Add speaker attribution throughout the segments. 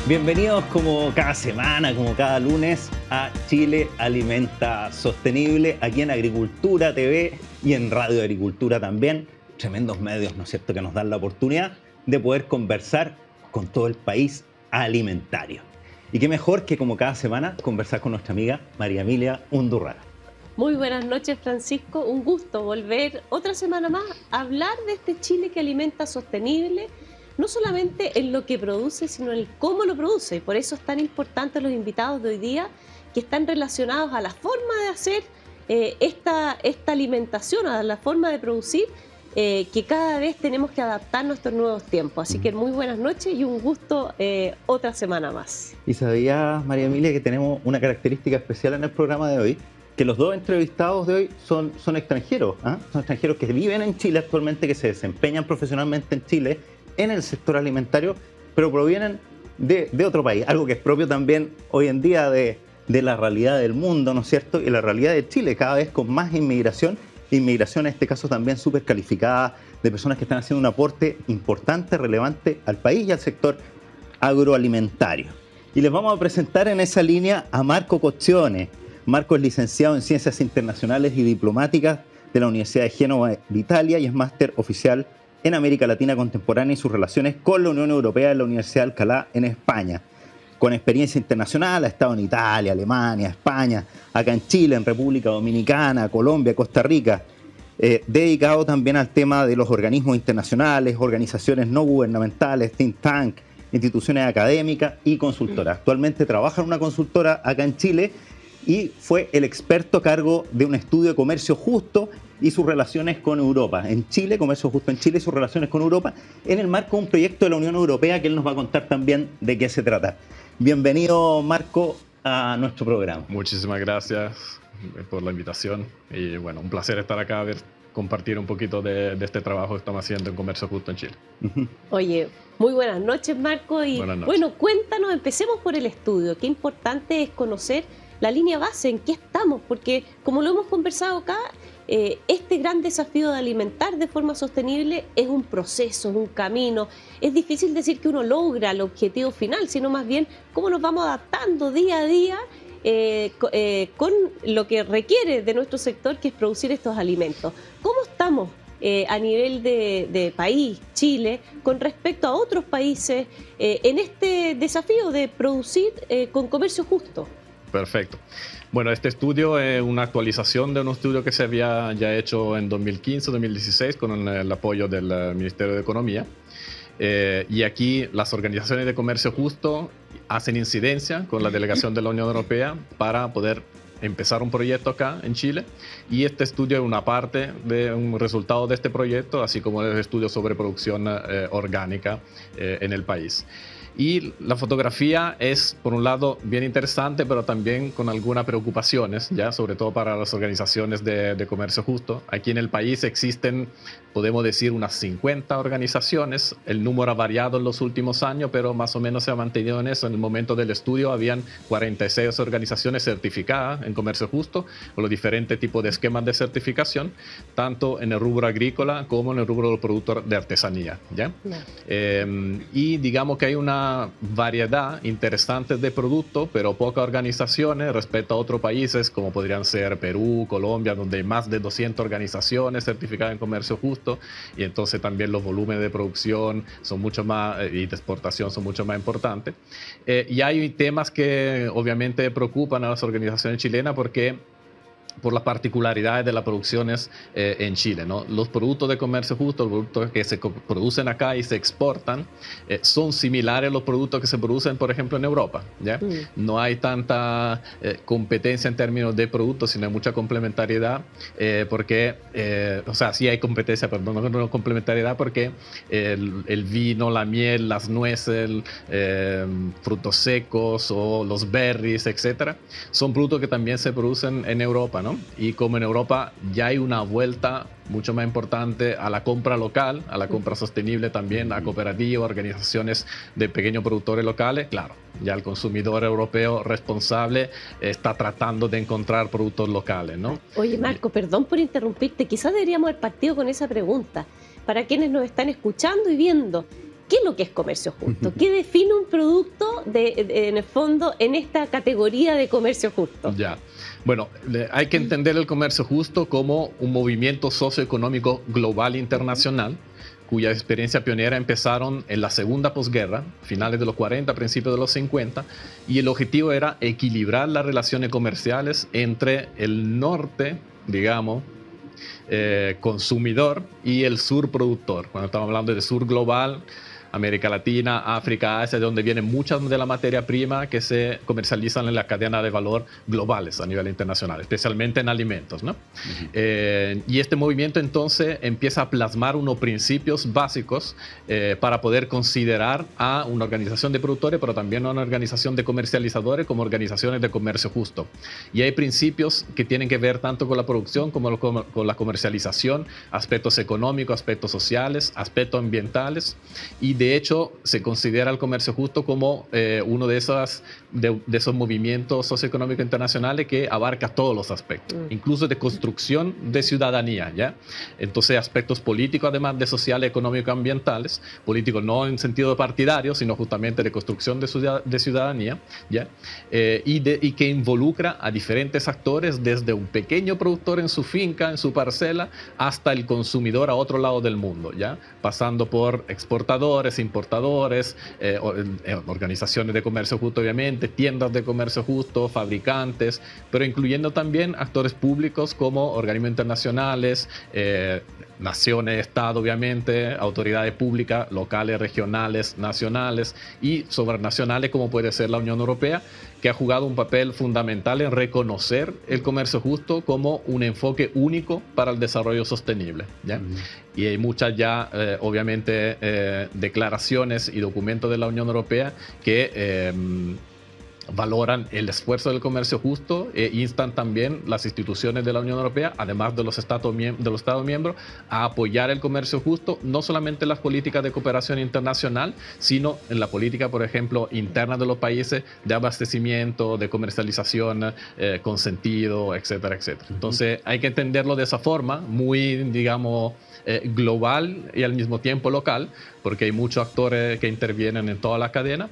Speaker 1: Bienvenidos como cada semana, como cada lunes a Chile Alimenta Sostenible, aquí en Agricultura TV y en Radio Agricultura también. Tremendos medios, ¿no es cierto?, que nos dan la oportunidad de poder conversar con todo el país alimentario. Y qué mejor que como cada semana conversar con nuestra amiga María Emilia Undurraga.
Speaker 2: Muy buenas noches, Francisco. Un gusto volver otra semana más a hablar de este Chile que alimenta sostenible, no solamente en lo que produce, sino en el cómo lo produce. Y por eso es tan importante los invitados de hoy día que están relacionados a la forma de hacer esta alimentación, a la forma de producir, que cada vez tenemos que adaptarnos a estos nuevos tiempos. Así que muy buenas noches y un gusto otra semana más.
Speaker 1: ¿Y sabías, María Emilia, que tenemos una característica especial en el programa de hoy? Que los dos entrevistados de hoy son extranjeros, ¿eh? Son extranjeros que viven en Chile actualmente, que se desempeñan profesionalmente en Chile, en el sector alimentario, pero provienen de otro país, algo que es propio también hoy en día de la realidad del mundo, ¿no es cierto? Y la realidad de Chile, cada vez con más inmigración en este caso también súper calificada, de personas que están haciendo un aporte importante, relevante al país y al sector agroalimentario. Y les vamos a presentar en esa línea a Marco Coccione. Marco es licenciado en Ciencias Internacionales y Diplomáticas de la Universidad de Génova de Italia y es máster oficial en América Latina Contemporánea y sus relaciones con la Unión Europea en la Universidad de Alcalá en España. Con experiencia internacional, ha estado en Italia, Alemania, España, acá en Chile, en República Dominicana, Colombia, Costa Rica. Dedicado también al tema de los organismos internacionales, organizaciones no gubernamentales, think tank, instituciones académicas y consultoras. Actualmente trabaja en una consultora acá en Chile y fue el experto a cargo de un estudio de comercio justo y sus relaciones con Europa. En Chile, comercio justo en Chile y sus relaciones con Europa, en el marco de un proyecto de la Unión Europea que él nos va a contar también de qué se trata. Bienvenido, Marco, a nuestro programa.
Speaker 3: Muchísimas gracias por la invitación y bueno, un placer estar acá, compartir un poquito de este trabajo que estamos haciendo en comercio justo en Chile.
Speaker 2: Oye, muy buenas noches, Marco. Y
Speaker 3: buenas noches.
Speaker 2: Bueno, cuéntanos, empecemos por el estudio. Qué importante es conocer la línea base, en qué estamos, porque como lo hemos conversado acá, este gran desafío de alimentar de forma sostenible es un proceso, es un camino. Es difícil decir que uno logra el objetivo final, sino más bien cómo nos vamos adaptando día a día con lo que requiere de nuestro sector, que es producir estos alimentos. ¿Cómo estamos a nivel de país, Chile, con respecto a otros países en este desafío de producir con comercio justo?
Speaker 3: Perfecto. Bueno, este estudio es una actualización de un estudio que se había ya hecho en 2015-2016 con el apoyo del Ministerio de Economía. Y aquí las organizaciones de comercio justo hacen incidencia con la delegación de la Unión Europea para poder empezar un proyecto acá en Chile, y este estudio es una parte de un resultado de este proyecto, así como el estudio sobre producción orgánica en el país. Y la fotografía es, por un lado, bien interesante, pero también con algunas preocupaciones, ya sobre todo para las organizaciones de comercio justo. Aquí en el país existen, podemos decir, unas 50 organizaciones. El número ha variado en los últimos años, pero más o menos se ha mantenido en eso. En el momento del estudio habían 46 organizaciones certificadas en comercio justo, con los diferentes tipos de esquemas de certificación, tanto en el rubro agrícola como en el rubro del producto de artesanía, ¿ya? Y digamos que hay una variedad interesante de productos, pero pocas organizaciones respecto a otros países como podrían ser Perú, Colombia, donde hay más de 200 organizaciones certificadas en comercio justo, y entonces también los volúmenes de producción son mucho más y de exportación son mucho más importantes. Y hay temas que obviamente preocupan a las organizaciones chilenas porque por las particularidades de las producciones en Chile, ¿no? Los productos de comercio justo, los productos que se producen acá y se exportan, son similares a los productos que se producen, por ejemplo, en Europa, ¿ya? No hay tanta competencia en términos de productos, sino hay mucha complementariedad, porque, o sea, sí hay competencia, pero no complementariedad, porque el vino, la miel, las nueces, frutos secos o los berries, etcétera, son productos que también se producen en Europa, ¿no? Y como en Europa ya hay una vuelta mucho más importante a la compra local, a la compra sostenible también, a cooperativas, organizaciones de pequeños productores locales, claro, ya el consumidor europeo responsable está tratando de encontrar productos locales, ¿no?
Speaker 2: Oye, Marco, perdón por interrumpirte, quizás deberíamos haber partido con esa pregunta. Para quienes nos están escuchando y viendo, ¿qué es lo que es comercio justo? ¿Qué define un producto en el fondo en esta categoría de comercio justo?
Speaker 3: Ya. Bueno, hay que entender el comercio justo como un movimiento socioeconómico global internacional cuya experiencia pionera empezaron en la segunda posguerra, finales de los 40, principios de los 50, y el objetivo era equilibrar las relaciones comerciales entre el norte, digamos, consumidor y el sur productor. Cuando estamos hablando del sur global, América Latina, África, Asia, de donde vienen muchas de la materia prima que se comercializan en la cadena de valor globales a nivel internacional, especialmente en alimentos, ¿no? Y este movimiento entonces empieza a plasmar unos principios básicos para poder considerar a una organización de productores, pero también a una organización de comercializadores como organizaciones de comercio justo. Y hay principios que tienen que ver tanto con la producción como con la comercialización, aspectos económicos, aspectos sociales, aspectos ambientales, y de hecho se considera el comercio justo como uno de esos movimientos socioeconómicos internacionales que abarca todos los aspectos, incluso de construcción de ciudadanía, ¿ya? Entonces aspectos políticos, además de sociales, económicos, ambientales, políticos no en sentido partidario, sino justamente de construcción de ciudadanía, ¿ya? Y que involucra a diferentes actores, desde un pequeño productor en su finca, en su parcela, hasta el consumidor a otro lado del mundo, ¿ya? Pasando por exportadores, importadores, organizaciones de comercio justo, obviamente, tiendas de comercio justo, fabricantes, pero incluyendo también actores públicos como organismos internacionales, naciones, Estado, obviamente, autoridades públicas, locales, regionales, nacionales y supranacionales, como puede ser la Unión Europea, que ha jugado un papel fundamental en reconocer el comercio justo como un enfoque único para el desarrollo sostenible, ¿ya? Y hay muchas ya, obviamente, declaraciones y documentos de la Unión Europea que valoran el esfuerzo del comercio justo e instan también las instituciones de la Unión Europea, además de los Estados miembros, a apoyar el comercio justo, no solamente en las políticas de cooperación internacional, sino en la política, por ejemplo, interna de los países, de abastecimiento, de comercialización con sentido, etcétera, etcétera. Entonces hay que entenderlo de esa forma, muy, digamos, global y al mismo tiempo local, porque hay muchos actores que intervienen en toda la cadena.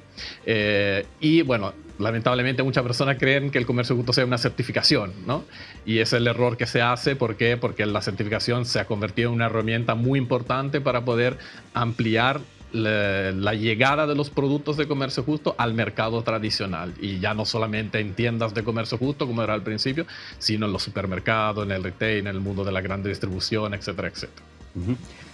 Speaker 3: Y bueno, lamentablemente muchas personas creen que el comercio justo sea una certificación, ¿no? Y ese es el error que se hace. ¿Por qué? Porque la certificación se ha convertido en una herramienta muy importante para poder ampliar la llegada de los productos de comercio justo al mercado tradicional, y ya no solamente en tiendas de comercio justo como era al principio, sino en los supermercados, en el retail, en el mundo de la gran distribución, etcétera, etcétera.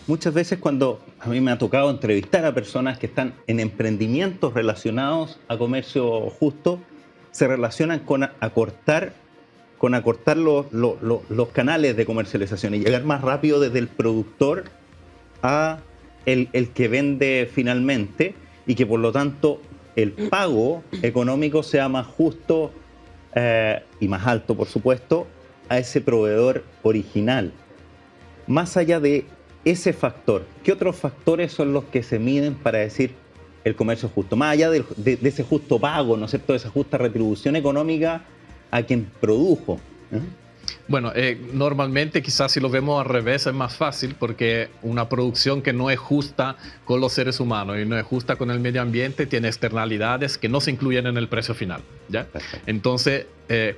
Speaker 1: Muchas veces cuando a mí me ha tocado entrevistar a personas que están en emprendimientos relacionados a comercio justo, se relacionan con acortar los canales de comercialización y llegar más rápido desde el productor a el que vende finalmente, y que por lo tanto el pago económico sea más justo y más alto, por supuesto, a ese proveedor original. Más allá de ese factor, ¿qué otros factores son los que se miden para decir el comercio justo? Más allá de ese justo pago, ¿no es cierto?, de esa justa retribución económica a quien produjo.
Speaker 3: Bueno, normalmente quizás si lo vemos al revés es más fácil, porque una producción que no es justa con los seres humanos y no es justa con el medio ambiente tiene externalidades que no se incluyen en el precio final, ¿ya? Entonces,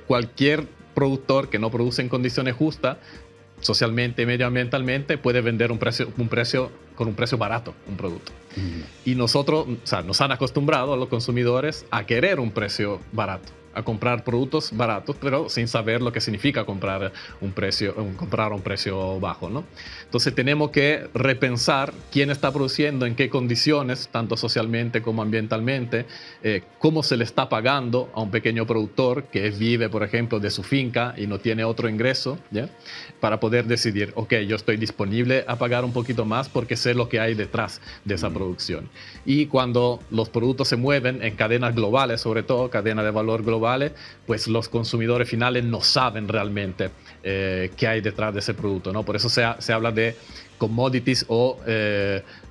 Speaker 3: cualquier productor que no produce en condiciones justas, socialmente y medioambientalmente, puede vender con un precio barato un producto. Y nosotros, o sea, nos han acostumbrado a los consumidores a querer un precio barato, a comprar productos baratos, pero sin saber lo que significa comprar un precio bajo, ¿no? Entonces tenemos que repensar quién está produciendo, en qué condiciones, tanto socialmente como ambientalmente, cómo se le está pagando a un pequeño productor que vive, por ejemplo, de su finca y no tiene otro ingreso, ¿ya? Para poder decidir, ok, yo estoy disponible a pagar un poquito más porque sé lo que hay detrás de esa producción. Y cuando los productos se mueven en cadenas globales, sobre todo cadenas de valor globales, pues los consumidores finales no saben realmente qué hay detrás de ese producto, ¿no? Por eso se habla de commodities o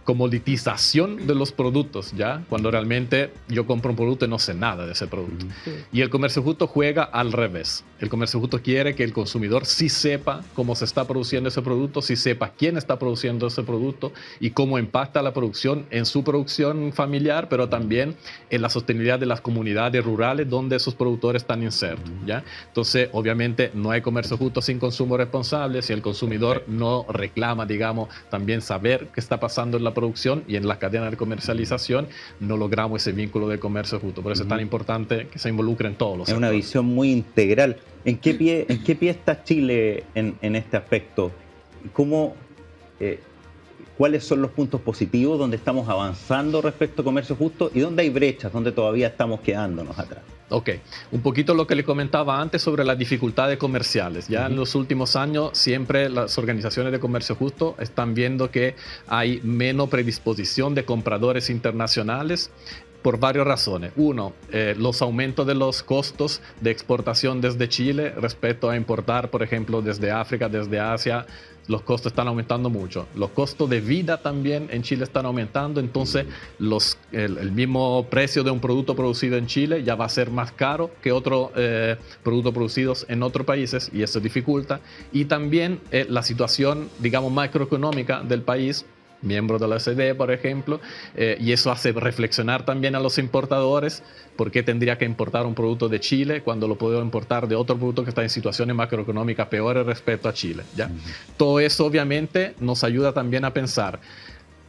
Speaker 3: comoditización de los productos, ¿ya? Cuando realmente yo compro un producto y no sé nada de ese producto. Y el comercio justo juega al revés. El comercio justo quiere que el consumidor sí sepa cómo se está produciendo ese producto, sí sepa quién está produciendo ese producto y cómo impacta la producción en su producción familiar, pero también en la sostenibilidad de las comunidades rurales donde esos productores están insertos, ¿ya? Entonces, obviamente, no hay comercio justo sin consumo responsable. Si el consumidor no reclama, digamos, también saber qué está pasando en la producción y en las cadenas de comercialización, no logramos ese vínculo de comercio justo. Por eso es tan importante que se involucren todos los sectores.
Speaker 1: Es una visión muy integral. ¿En qué pie está Chile en este aspecto? ¿Cómo, cuáles son los puntos positivos donde estamos avanzando respecto a comercio justo y dónde hay brechas, donde todavía estamos quedándonos atrás?
Speaker 3: Ok, un poquito lo que le comentaba antes sobre las dificultades comerciales. Ya en los últimos años siempre las organizaciones de comercio justo están viendo que hay menos predisposición de compradores internacionales por varias razones. Uno, los aumentos de los costos de exportación desde Chile respecto a importar, por ejemplo, desde África, desde Asia. Los costos están aumentando mucho. Los costos de vida también en Chile están aumentando. Entonces, el mismo precio de un producto producido en Chile ya va a ser más caro que otro producto producidos en otros países y eso dificulta. Y también la situación, digamos, macroeconómica del país, miembro de la OCDE, por ejemplo, y eso hace reflexionar también a los importadores por qué tendría que importar un producto de Chile cuando lo puedo importar de otro producto que está en situaciones macroeconómicas peores respecto a Chile, ¿ya? Todo eso obviamente nos ayuda también a pensar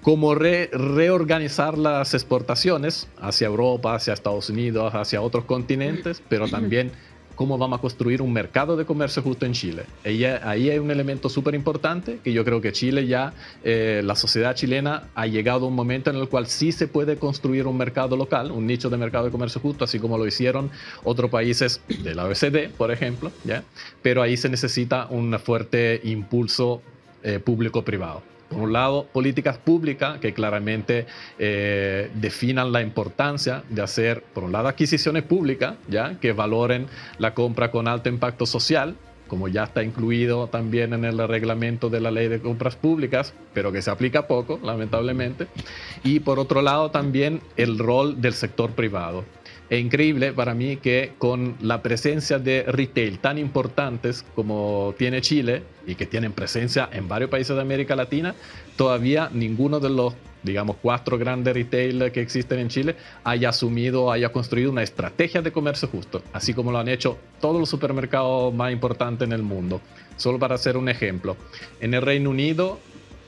Speaker 3: cómo reorganizar las exportaciones hacia Europa, hacia Estados Unidos, hacia otros continentes, pero también cómo vamos a construir un mercado de comercio justo en Chile. Ahí hay un elemento súper importante que yo creo que Chile ya, la sociedad chilena ha llegado a un momento en el cual sí se puede construir un mercado local, un nicho de mercado de comercio justo, así como lo hicieron otros países de la OECD, por ejemplo, ¿ya? Pero ahí se necesita un fuerte impulso público-privado. Por un lado, políticas públicas que claramente definan la importancia de hacer, por un lado, adquisiciones públicas, ¿ya? Que valoren la compra con alto impacto social, como ya está incluido también en el reglamento de la ley de compras públicas, pero que se aplica poco, lamentablemente. Y por otro lado, también el rol del sector privado. Es increíble para mí que con la presencia de retail tan importantes como tiene Chile y que tienen presencia en varios países de América Latina, todavía ninguno de los, digamos, 4 grandes retail que existen en Chile haya asumido, haya construido una estrategia de comercio justo, así como lo han hecho todos los supermercados más importantes en el mundo. Solo para hacer un ejemplo, en el Reino Unido,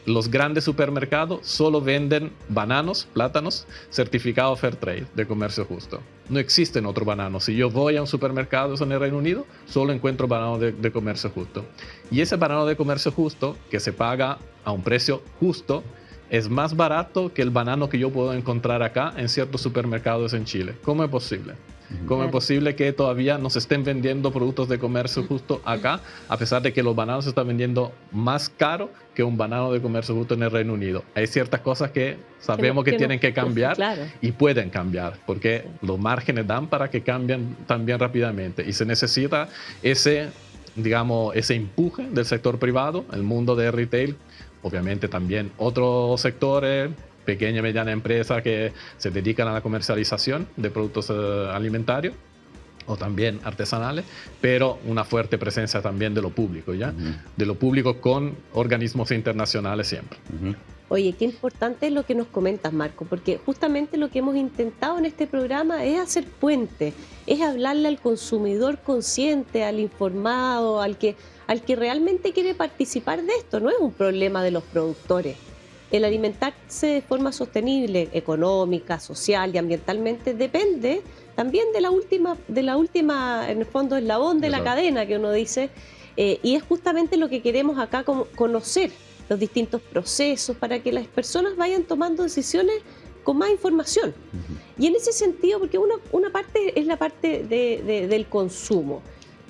Speaker 3: los grandes supermercados solo venden bananos, plátanos, certificados Fair Trade de comercio justo. No existen otros bananos. Si yo voy a un supermercado en el Reino Unido, solo encuentro bananos de comercio justo. Y ese banano de comercio justo, que se paga a un precio justo, es más barato que el banano que yo puedo encontrar acá en ciertos supermercados en Chile. ¿Cómo es posible? ¿Cómo es posible que todavía nos estén vendiendo productos de comercio justo acá, a pesar de que los bananos se están vendiendo más caro que un banano de comercio justo en el Reino Unido? Hay ciertas cosas que sabemos que tienen que cambiar, claro, y pueden cambiar, porque los márgenes dan para que cambien también rápidamente. Y se necesita ese, digamos, ese empuje del sector privado, el mundo de retail, obviamente también otros sectores, pequeña y mediana empresa que se dedican a la comercialización de productos alimentarios o también artesanales, pero una fuerte presencia también de lo público, ¿ya? De lo público con organismos internacionales siempre.
Speaker 2: Oye, qué importante es lo que nos comentas, Marco, porque justamente lo que hemos intentado en este programa es hacer puente, es hablarle al consumidor consciente, al informado, al que realmente quiere participar de esto. No es un problema de los productores. El alimentarse de forma sostenible, económica, social y ambientalmente depende también de la última, en el fondo, eslabón de la cadena que uno dice, y es justamente lo que queremos acá, conocer los distintos procesos para que las personas vayan tomando decisiones con más información. Y en ese sentido, porque una parte es la parte del consumo.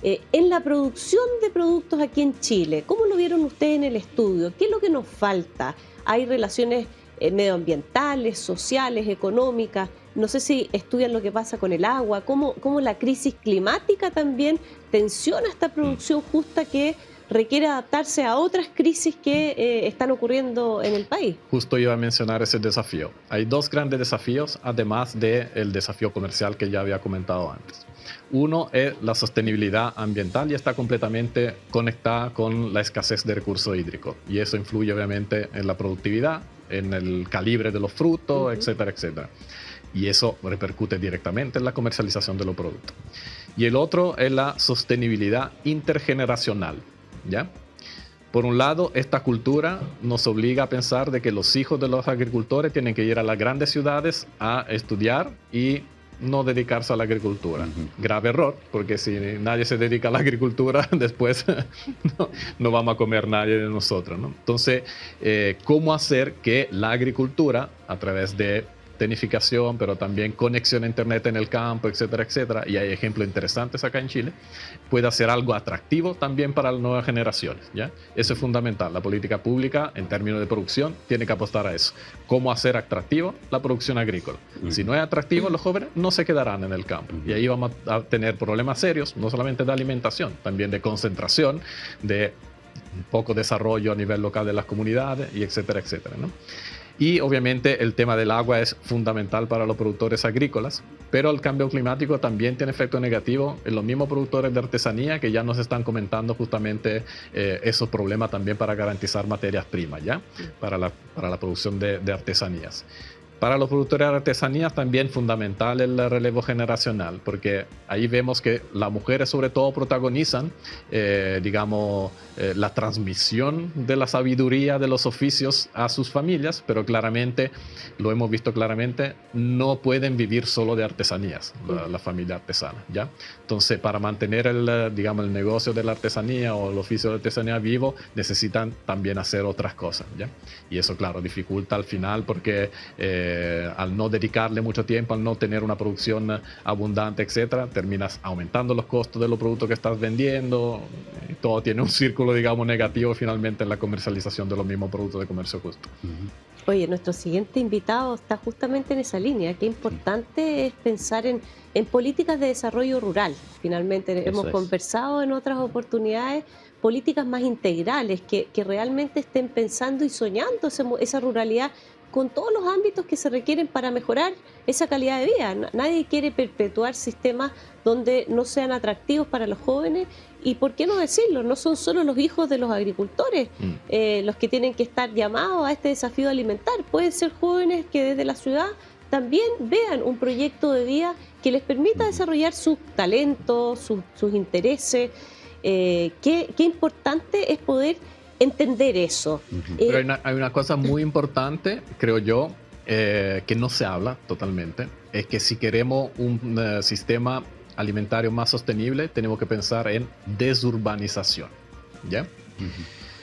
Speaker 2: En la producción de productos aquí en Chile, ¿cómo lo vieron ustedes en el estudio? ¿Qué es lo que nos falta? ¿Hay relaciones medioambientales, sociales, económicas? No sé si estudian lo que pasa con el agua, cómo la crisis climática también tensiona esta producción justa que requiere adaptarse a otras crisis que están ocurriendo en el país.
Speaker 3: Justo iba a mencionar ese desafío. Hay dos grandes desafíos, además del desafío comercial que ya había comentado antes. Uno es la sostenibilidad ambiental y está completamente conectada con la escasez de recursos hídricos. Y eso influye obviamente en la productividad, en el calibre de los frutos, etcétera, etcétera. Y eso repercute directamente en la comercialización de los productos. Y el otro es la sostenibilidad intergeneracional, ¿ya? Por un lado, esta cultura nos obliga a pensar de que los hijos de los agricultores tienen que ir a las grandes ciudades a estudiar y no dedicarse a la agricultura. Grave error, porque si nadie se dedica a la agricultura, después no vamos a comer nadie de nosotros, ¿no? Entonces, ¿cómo hacer que la agricultura, a través de tecnificación, pero también conexión a internet en el campo, etcétera, etcétera, y hay ejemplos interesantes acá en Chile, puede hacer algo atractivo también para las nuevas generaciones, ¿ya? Eso es fundamental. La política pública, en términos de producción, tiene que apostar a eso. ¿Cómo hacer atractivo la producción agrícola? Si no es atractivo, los jóvenes no se quedarán en el campo. Y ahí vamos a tener problemas serios, no solamente de alimentación, también de concentración, de poco desarrollo a nivel local de las comunidades, y etcétera, etcétera, ¿no? Y obviamente el tema del agua es fundamental para los productores agrícolas, pero el cambio climático también tiene efecto negativo en los mismos productores de artesanía que ya nos están comentando justamente esos problemas también para garantizar materias primas, ¿ya? Para la producción de artesanías. Para los productores de artesanías también fundamental el relevo generacional, porque ahí vemos que las mujeres sobre todo protagonizan, la transmisión de la sabiduría de los oficios a sus familias, pero claramente, lo hemos visto claramente, no pueden vivir solo de artesanías, la familia artesana, ¿ya? Entonces, para mantener el negocio de la artesanía o el oficio de artesanía vivo, necesitan también hacer otras cosas, ¿ya? Y eso, claro, dificulta al final porque al no dedicarle mucho tiempo, al no tener una producción abundante, etcétera, terminas aumentando los costos de los productos que estás vendiendo, y todo tiene un círculo, negativo finalmente en la comercialización de los mismos productos de comercio justo.
Speaker 2: Oye, nuestro siguiente invitado está justamente en esa línea. Qué importante es pensar en políticas de desarrollo rural. Finalmente hemos conversado en otras oportunidades políticas más integrales que realmente estén pensando y soñando esa ruralidad con todos los ámbitos que se requieren para mejorar esa calidad de vida. Nadie quiere perpetuar sistemas donde no sean atractivos para los jóvenes y, ¿por qué no decirlo? No son solo los hijos de los agricultores los que tienen que estar llamados a este desafío alimentar. Pueden ser jóvenes que desde la ciudad también vean un proyecto de vida que les permita desarrollar sus talentos, sus intereses. Qué importante es poder entender eso.
Speaker 3: Pero hay una cosa muy importante, creo yo, que no se habla totalmente, es que si queremos un sistema alimentario más sostenible, tenemos que pensar en desurbanización, ¿ya?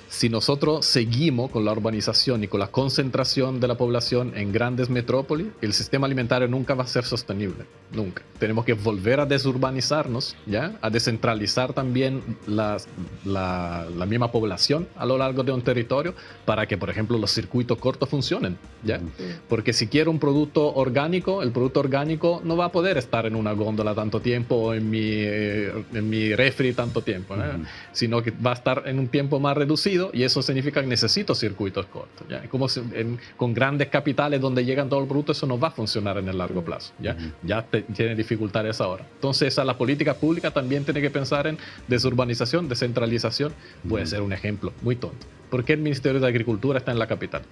Speaker 3: Si nosotros seguimos con la urbanización y con la concentración de la población en grandes metrópolis, el sistema alimentario nunca va a ser sostenible, nunca. Tenemos que volver a desurbanizarnos, ¿ya? A descentralizar también la misma población a lo largo de un territorio para que, por ejemplo, los circuitos cortos funcionen, ¿ya? Porque si quiero un producto orgánico, el producto orgánico no va a poder estar en una góndola tanto tiempo o en mi refri tanto tiempo, ¿no? Sino que va a estar en un tiempo más reducido. Y eso significa que necesito circuitos cortos, ¿ya? Como con grandes capitales donde llegan todos los productos, eso no va a funcionar en el largo plazo, ¿ya? Ya tiene dificultades ahora. Entonces, la política pública también tiene que pensar en desurbanización, descentralización. Puede ser un ejemplo muy tonto. ¿Por qué el Ministerio de Agricultura está en la capital?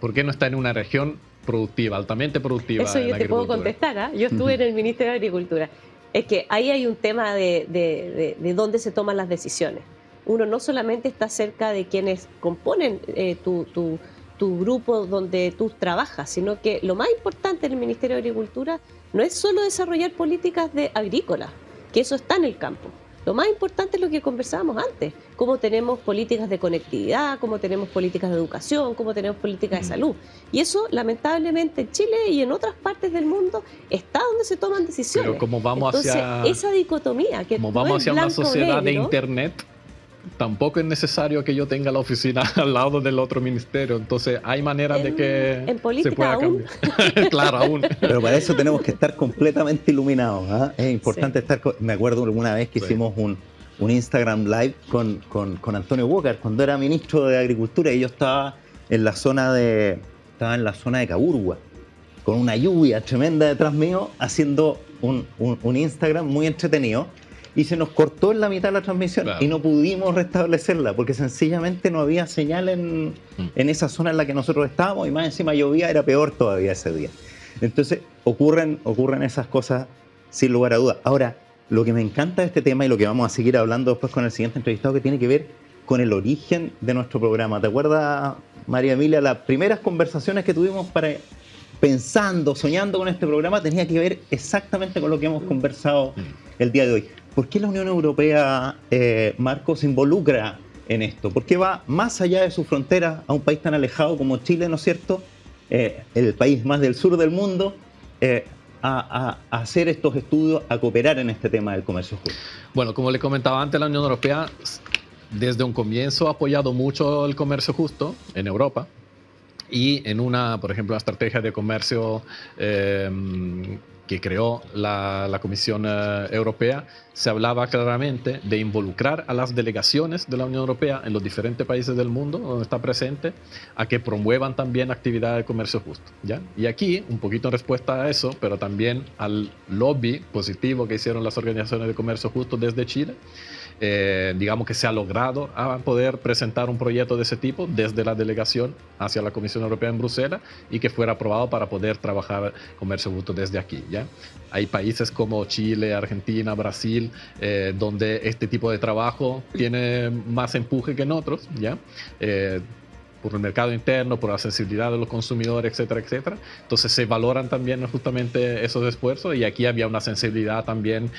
Speaker 3: ¿Por qué no está en una región productiva, altamente productiva?
Speaker 2: Eso yo te puedo contestar, ¿eh? Yo estuve en el Ministerio de Agricultura. Es que ahí hay un tema de dónde se toman las decisiones. Uno no solamente está cerca de quienes componen tu grupo donde tú trabajas, sino que lo más importante en el Ministerio de Agricultura no es solo desarrollar políticas agrícolas, que eso está en el campo. Lo más importante es lo que conversábamos antes, cómo tenemos políticas de conectividad, cómo tenemos políticas de educación, cómo tenemos políticas de salud. Y eso, lamentablemente, en Chile y en otras partes del mundo está donde se toman decisiones.
Speaker 3: Pero como vamos
Speaker 2: esa dicotomía, que
Speaker 3: como vamos hacia una sociedad de Internet, tampoco es necesario que yo tenga la oficina al lado del otro ministerio. Entonces hay maneras de que
Speaker 2: en política
Speaker 3: se pueda
Speaker 2: aún.
Speaker 3: cambiar. Claro, aún.
Speaker 1: Pero para eso tenemos que estar completamente iluminados, ¿eh? Es importante estar... Me acuerdo alguna vez que hicimos un Instagram Live con Antonio Walker cuando era ministro de Agricultura, y yo estaba en la zona de Caburgua, con una lluvia tremenda detrás mío, haciendo un Instagram muy entretenido, y se nos cortó en la mitad de la transmisión, claro, y no pudimos restablecerla porque sencillamente no había señal en esa zona en la que nosotros estábamos, y más encima llovía, era peor todavía ese día. Entonces ocurren esas cosas sin lugar a dudas. Ahora, lo que me encanta de este tema, y lo que vamos a seguir hablando después con el siguiente entrevistado, que tiene que ver con el origen de nuestro programa. ¿Te acuerdas, María Emilia, las primeras conversaciones que tuvimos pensando, soñando con este programa, tenía que ver exactamente con lo que hemos conversado el día de hoy? ¿Por qué la Unión Europea, Marco, se involucra en esto? ¿Por qué va más allá de sus fronteras a un país tan alejado como Chile, ¿no es cierto? El país más del sur del mundo, a hacer estos estudios, a cooperar en este tema del comercio justo.
Speaker 3: Bueno, como le comentaba antes, la Unión Europea desde un comienzo ha apoyado mucho el comercio justo en Europa, y en por ejemplo, una estrategia de comercio que creó la Comisión Europea, se hablaba claramente de involucrar a las delegaciones de la Unión Europea en los diferentes países del mundo donde está presente, a que promuevan también actividades de comercio justo, ¿ya? Y aquí, un poquito en respuesta a eso, pero también al lobby positivo que hicieron las organizaciones de comercio justo desde Chile, digamos que se ha logrado a poder presentar un proyecto de ese tipo desde la delegación hacia la Comisión Europea en Bruselas, y que fuera aprobado para poder trabajar comercio justo desde aquí, ¿ya? Hay países como Chile, Argentina, Brasil, donde este tipo de trabajo tiene más empuje que en otros, ¿ya? Por el mercado interno, por la sensibilidad de los consumidores, etcétera, etcétera. Entonces se valoran también justamente esos esfuerzos, y aquí había una sensibilidad también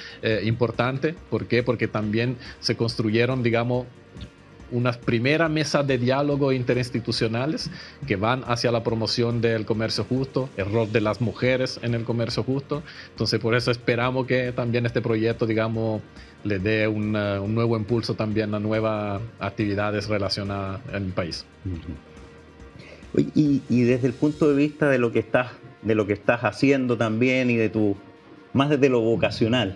Speaker 3: importante. ¿Por qué? Porque también se construyeron, digamos, unas primeras mesas de diálogo interinstitucionales que van hacia la promoción del comercio justo, el rol de las mujeres en el comercio justo. Entonces, por eso esperamos que también este proyecto, digamos, le dé un nuevo impulso también a nuevas actividades relacionadas en el país.
Speaker 1: Oye, y desde el punto de vista de lo que estás haciendo también, y más desde lo vocacional,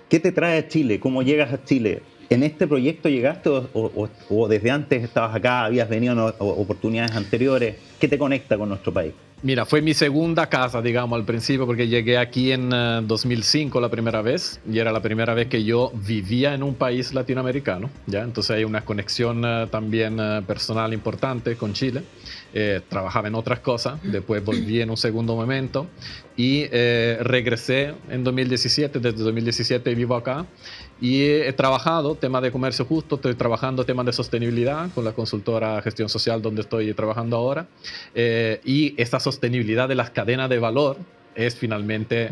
Speaker 1: ¿qué te trae a Chile? ¿Cómo llegas a Chile? ¿En este proyecto llegaste o desde antes estabas acá, habías venido en oportunidades anteriores? ¿Qué te conecta con nuestro país?
Speaker 3: Mira, fue mi segunda casa, digamos, al principio, porque llegué aquí en 2005 la primera vez, y era la primera vez que yo vivía en un país latinoamericano, ¿ya? Entonces hay una conexión también personal importante con Chile. Trabajaba en otras cosas, después volví en un segundo momento, y regresé en 2017, desde 2017 vivo acá, y he trabajado temas de comercio justo, estoy trabajando temas de sostenibilidad con la consultora Gestión Social donde estoy trabajando ahora, y esta sostenibilidad de las cadenas de valor es finalmente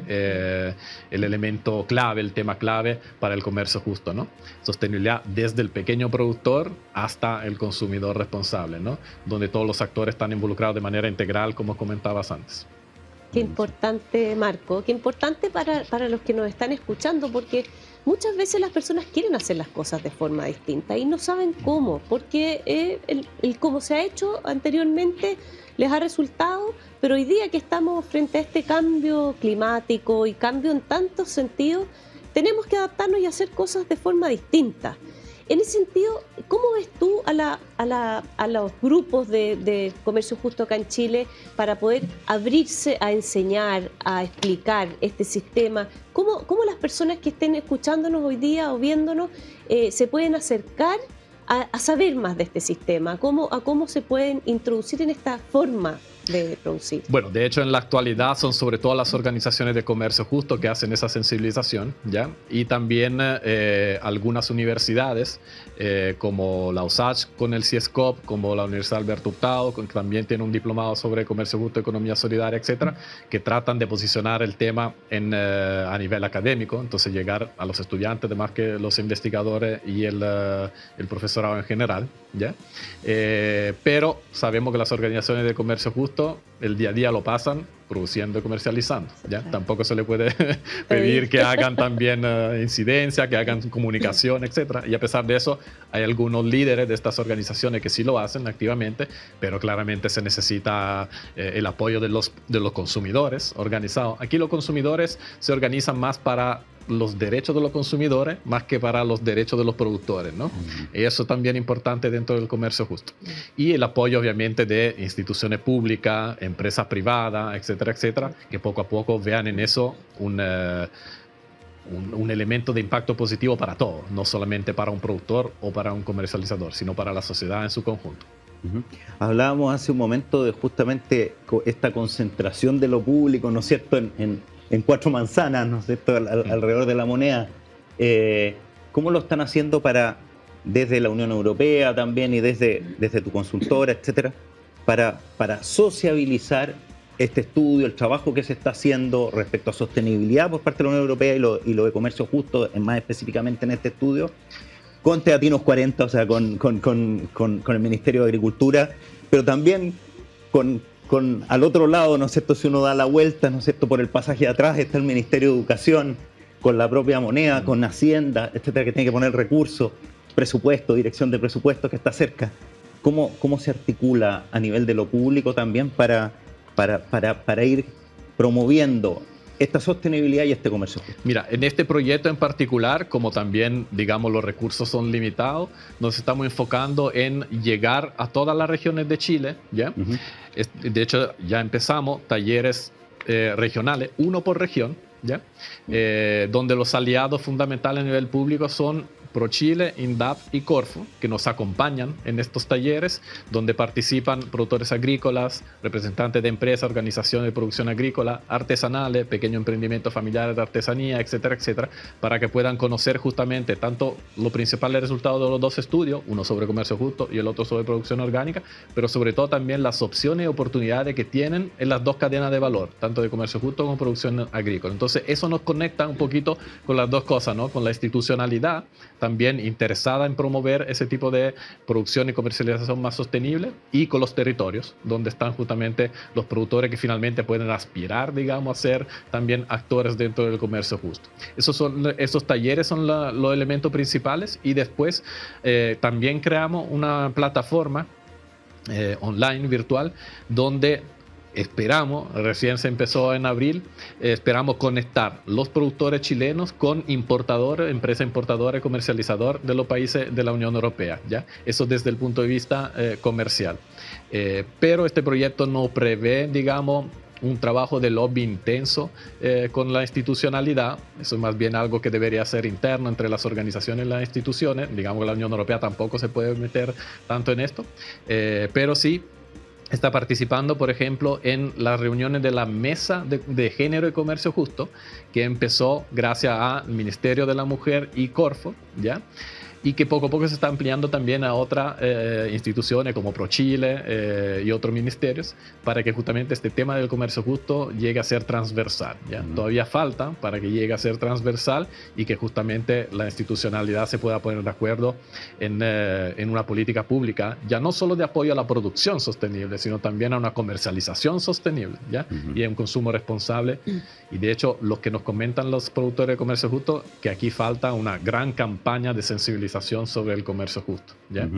Speaker 3: el elemento clave, el tema clave para el comercio justo, ¿no? Sostenibilidad desde el pequeño productor hasta el consumidor responsable, ¿no? Donde todos los actores están involucrados de manera integral, como comentabas antes.
Speaker 2: Qué importante, Marco, qué importante para los que nos están escuchando, porque muchas veces las personas quieren hacer las cosas de forma distinta y no saben cómo, porque el cómo se ha hecho anteriormente les ha resultado, pero hoy día que estamos frente a este cambio climático y cambio en tantos sentidos, tenemos que adaptarnos y hacer cosas de forma distinta. En ese sentido, ¿cómo ves tú a los grupos de comercio justo acá en Chile para poder abrirse a enseñar, a explicar este sistema? ¿Cómo las personas que estén escuchándonos hoy día o viéndonos se pueden acercar a saber más de este sistema? ¿A cómo se pueden introducir en esta forma de producir?
Speaker 3: Bueno, de hecho en la actualidad son sobre todo las organizaciones de comercio justo que hacen esa sensibilización, ¿ya? Y también algunas universidades como la USACH con el CIESCOP, como la Universidad Alberto Hurtado, que también tiene un diplomado sobre comercio justo, economía solidaria, etcétera, que tratan de posicionar el tema a nivel académico, entonces llegar a los estudiantes, además que los investigadores y el profesorado en general, ¿ya? Pero sabemos que las organizaciones de comercio justo el día a día lo pasan produciendo y comercializando. ¿Ya? Tampoco se le puede pedir que hagan también incidencia, que hagan comunicación, etc. Y a pesar de eso, hay algunos líderes de estas organizaciones que sí lo hacen activamente, pero claramente se necesita el apoyo de los consumidores organizados. Aquí los consumidores se organizan más para los derechos de los consumidores más que para los derechos de los productores, ¿no? Y eso también es importante dentro del comercio justo. Y el apoyo, obviamente, de instituciones públicas, empresas privadas, etcétera, etcétera, que poco a poco vean en eso un elemento de impacto positivo para todos, no solamente para un productor o para un comercializador, sino para la sociedad en su conjunto.
Speaker 1: Hablábamos hace un momento de justamente esta concentración de lo público, ¿no es cierto?, en 4 manzanas, ¿no es cierto?, alrededor de la moneda. ¿Cómo lo están haciendo desde la Unión Europea también y desde tu consultora, etcétera, para sociabilizar este estudio, el trabajo que se está haciendo respecto a sostenibilidad por parte de la Unión Europea y lo de comercio justo, más específicamente en este estudio, con Teatinos 40, o sea, con el Ministerio de Agricultura, pero también al otro lado, ¿no es cierto?, si uno da la vuelta, ¿no es cierto?, por el pasaje de atrás está el Ministerio de Educación, con la propia moneda, con Hacienda, etcétera, que tiene que poner recursos, presupuesto, dirección de presupuestos que está cerca. ¿Cómo se articula a nivel de lo público también para ir promoviendo esta sostenibilidad y este comercio justo?
Speaker 3: Mira, en este proyecto en particular, como también, digamos, los recursos son limitados, nos estamos enfocando en llegar a todas las regiones de Chile, ¿ya? De hecho, ya empezamos talleres regionales, 1 por región, ¿ya? Donde los aliados fundamentales a nivel público son ProChile, INDAP y Corfo, que nos acompañan en estos talleres, donde participan productores agrícolas, representantes de empresas, organizaciones de producción agrícola, artesanales, pequeños emprendimientos familiares de artesanía, etcétera, etcétera, para que puedan conocer justamente tanto los principales resultados de los 2 estudios, uno sobre comercio justo y el otro sobre producción orgánica, pero sobre todo también las opciones y oportunidades que tienen en las 2 cadenas de valor, tanto de comercio justo como producción agrícola. Entonces, eso nos conecta un poquito con las 2 cosas, ¿no? Con la institucionalidad, también interesada en promover ese tipo de producción y comercialización más sostenible, y con los territorios, donde están justamente los productores que finalmente pueden aspirar, digamos, a ser también actores dentro del comercio justo. Esos talleres son los elementos principales, y después también creamos una plataforma online, virtual, donde esperamos, recién se empezó en abril, esperamos conectar los productores chilenos con importadores, empresa importadora y comercializador de los países de la Unión Europea, ¿ya? Eso desde el punto de vista comercial. Pero este proyecto no prevé, digamos, un trabajo de lobby intenso con la institucionalidad. Eso es más bien algo que debería ser interno entre las organizaciones y las instituciones. Digamos que la Unión Europea tampoco se puede meter tanto en esto, pero sí está participando, por ejemplo, en las reuniones de la Mesa de Género y Comercio Justo, que empezó gracias al Ministerio de la Mujer y Corfo, ¿ya? Y que poco a poco se está ampliando también a otras instituciones como ProChile y otros ministerios, para que justamente este tema del comercio justo llegue a ser transversal, ¿ya? Todavía falta para que llegue a ser transversal y que justamente la institucionalidad se pueda poner de acuerdo en una política pública, ya no solo de apoyo a la producción sostenible, sino también a una comercialización sostenible, ¿ya? Y a un consumo responsable. Y de hecho, lo que nos comentan los productores de comercio justo, que aquí falta una gran campaña de sensibilización sobre el comercio justo, ¿ya?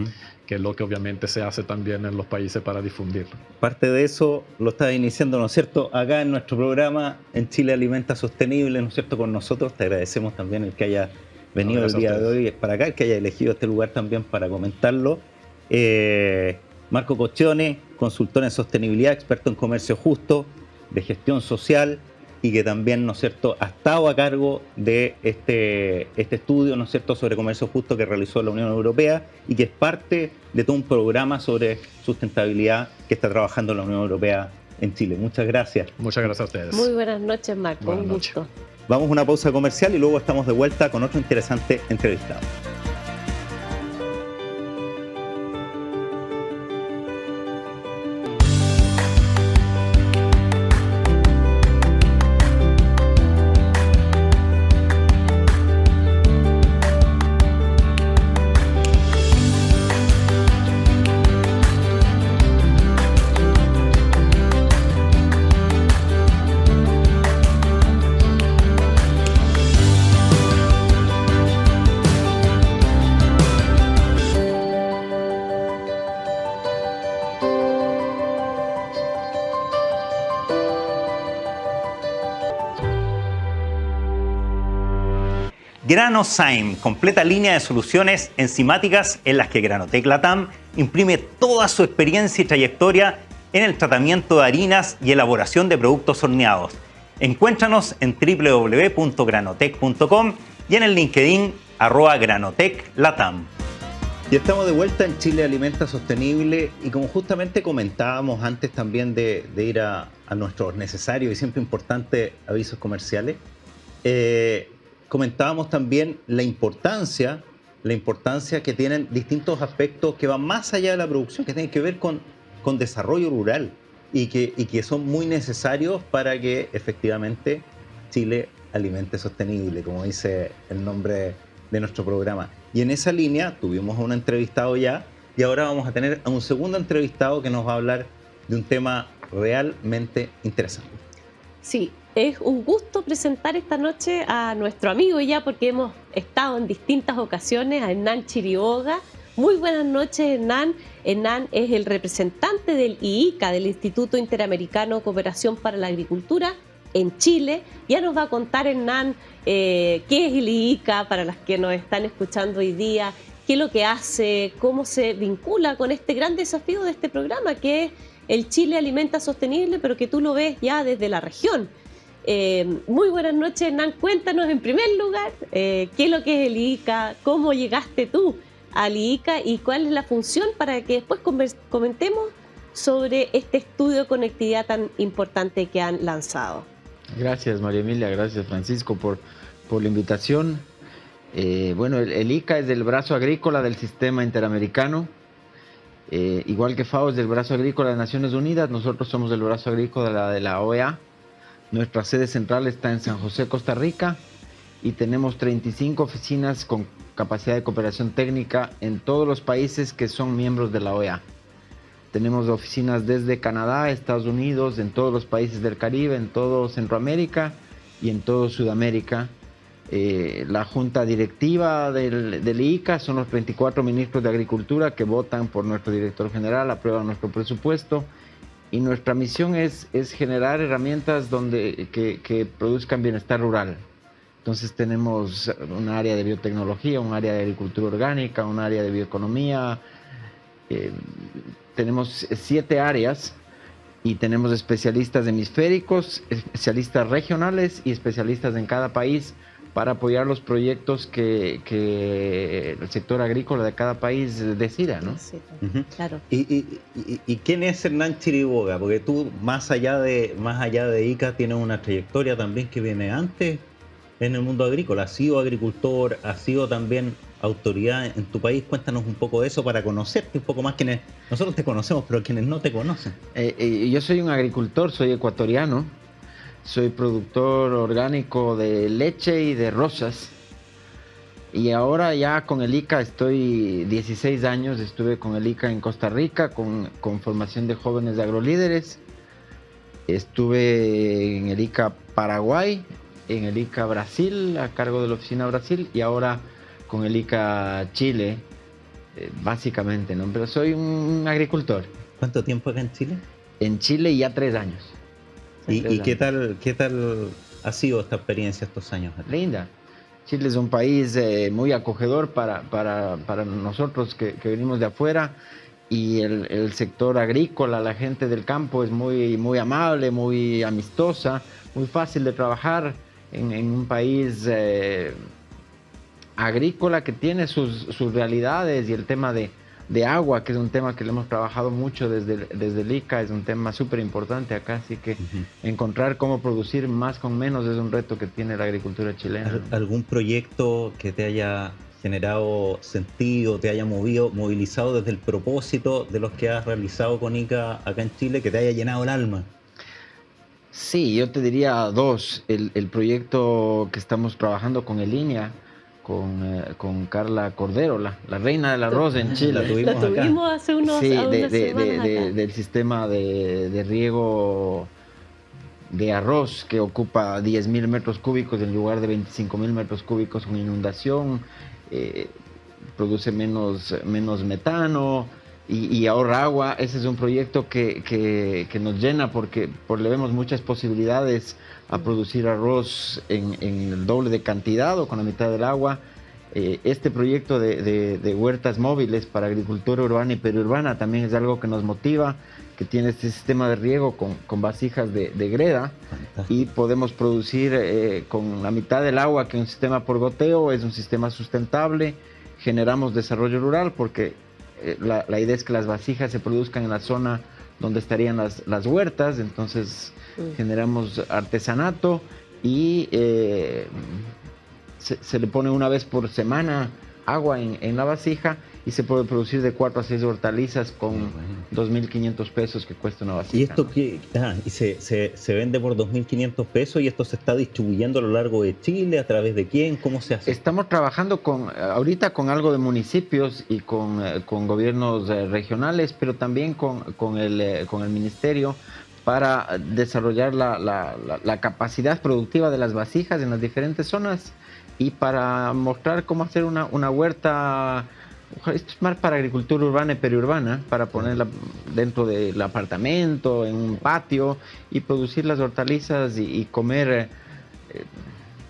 Speaker 3: Que es lo que obviamente se hace también en los países para difundirlo.
Speaker 1: Parte de eso lo está iniciando, ¿no es cierto?, acá en nuestro programa, en Chile Alimenta Sostenible, ¿no es cierto?, con nosotros. Te agradecemos también el que haya venido el día de hoy para acá, el que haya elegido este lugar también para comentarlo. Marco Coccione, consultor en sostenibilidad, experto en comercio justo, de gestión social, y que también, ¿no es cierto?, ha estado a cargo de este estudio, ¿no es cierto?, sobre comercio justo que realizó la Unión Europea y que es parte de todo un programa sobre sustentabilidad que está trabajando la Unión Europea en Chile. Muchas gracias.
Speaker 3: Muchas gracias a ustedes.
Speaker 2: Muy buenas noches, Marco. Un gusto.
Speaker 1: Vamos a una pausa comercial y luego estamos de vuelta con otro interesante entrevistado. GranoSigm, completa línea de soluciones enzimáticas en las que Granotec Latam imprime toda su experiencia y trayectoria en el tratamiento de harinas y elaboración de productos horneados. Encuéntranos en www.granotec.com y en el LinkedIn @GranotecLatam. Y estamos de vuelta en Chile Alimenta Sostenible, y como justamente comentábamos antes también de ir a nuestros necesarios y siempre importantes avisos comerciales, comentábamos también la importancia que tienen distintos aspectos que van más allá de la producción, que tienen que ver con desarrollo rural y que son muy necesarios para que efectivamente Chile alimente sostenible, como dice el nombre de nuestro programa. Y en esa línea tuvimos a un entrevistado ya, y ahora vamos a tener a un segundo entrevistado que nos va a hablar de un tema realmente interesante.
Speaker 2: Sí, es un gusto presentar esta noche a nuestro amigo ya, porque hemos estado en distintas ocasiones, a Hernán Chiriboga. Muy buenas noches, Hernán. Hernán es el representante del IICA, del Instituto Interamericano de Cooperación para la Agricultura, en Chile. Ya nos va a contar, Hernán, qué es el IICA para las que nos están escuchando hoy día, qué es lo que hace, cómo se vincula con este gran desafío de este programa, que es el Chile Alimenta Sostenible, pero que tú lo ves ya desde la región. Muy buenas noches, Hernán. Cuéntanos en primer lugar qué es lo que es el IICA, cómo llegaste tú al IICA y cuál es la función, para que después comentemos sobre este estudio de conectividad tan importante que han lanzado.
Speaker 4: Gracias, María Emilia, gracias, Francisco, por la invitación. Bueno, el IICA es del brazo agrícola del Sistema Interamericano. Igual que FAO es del brazo agrícola de Naciones Unidas, nosotros somos del brazo agrícola de la OEA. Nuestra sede central está en San José, Costa Rica, y tenemos 35 oficinas con capacidad de cooperación técnica en todos los países que son miembros de la OEA. Tenemos oficinas desde Canadá, Estados Unidos, en todos los países del Caribe, en todo Centroamérica y en todo Sudamérica. La junta directiva del IICA son los 24 ministros de Agricultura que votan por nuestro director general, aprueban nuestro presupuesto, y nuestra misión es generar herramientas que produzcan bienestar rural. Entonces tenemos un área de biotecnología, un área de agricultura orgánica, un área de bioeconomía. Tenemos 7 áreas y tenemos especialistas hemisféricos, especialistas regionales y especialistas en cada país para apoyar los proyectos que el sector agrícola de cada país decida, ¿no?
Speaker 2: Sí, claro.
Speaker 1: ¿Y quién es Hernán Chiriboga? Porque tú, más allá de IICA, tienes una trayectoria también que viene antes en el mundo agrícola. Has sido agricultor, has sido también autoridad en tu país. Cuéntanos un poco de eso para conocerte un poco más. Quienes nosotros te conocemos, pero quienes no te conocen.
Speaker 4: Yo soy un agricultor, soy ecuatoriano. Soy productor orgánico de leche y de rosas. Y ahora ya con el IICA estoy 16 años, estuve con el IICA en Costa Rica con formación de jóvenes agrolíderes. Estuve en el IICA Paraguay, en el IICA Brasil, a cargo de la oficina Brasil, y ahora con el IICA Chile, básicamente, ¿no? Pero soy un agricultor.
Speaker 1: ¿Cuánto tiempo acá en Chile?
Speaker 4: En Chile ya 3 años.
Speaker 1: ¿Y qué tal ha sido esta experiencia estos años?
Speaker 4: Linda. Chile es un país muy acogedor para nosotros que venimos de afuera, y el sector agrícola, la gente del campo es muy amable, muy amistosa, muy fácil de trabajar en un país agrícola que tiene sus realidades, y el tema de agua, que es un tema que le hemos trabajado mucho desde el IICA, es un tema súper importante acá, así que encontrar cómo producir más con menos es un reto que tiene la agricultura chilena.
Speaker 1: ¿Algún proyecto que te haya generado sentido, te haya movilizado desde el propósito de los que has realizado con IICA acá en Chile, que te haya llenado el alma?
Speaker 4: Sí, yo te diría 2. El proyecto que estamos trabajando con el INEA, con Carla Cordero, la reina del arroz en Chile.
Speaker 2: La tuvimos acá hace unas semanas
Speaker 4: del sistema de riego de arroz, que ocupa 10.000 metros cúbicos en lugar de 25.000 metros cúbicos con inundación, produce menos metano, y ahorra agua. Ese es un proyecto que nos llena porque le vemos muchas posibilidades a producir arroz en el doble de cantidad o con la mitad del agua. Este proyecto de huertas móviles para agricultura urbana y periurbana también es algo que nos motiva, que tiene este sistema de riego con vasijas de greda. Fantástico. Y podemos producir con la mitad del agua que un sistema por goteo. Es un sistema sustentable, generamos desarrollo rural porque la idea es que las vasijas se produzcan en la zona donde estarían las huertas, entonces generamos artesanato y se le pone una vez por semana agua en la vasija y se puede producir de 4 a 6 hortalizas con 2.500 pesos que cuesta una vasija.
Speaker 1: ¿Y esto qué? Y se vende por 2.500 pesos y esto se está distribuyendo a lo largo de Chile, ¿a través de quién? ¿Cómo se hace?
Speaker 4: Estamos trabajando ahorita con algo de municipios y con gobiernos regionales, pero también con el ministerio para desarrollar la capacidad productiva de las vasijas en las diferentes zonas y para mostrar cómo hacer una huerta. Esto es más para agricultura urbana y periurbana, para ponerla dentro del apartamento, en un patio y producir las hortalizas y comer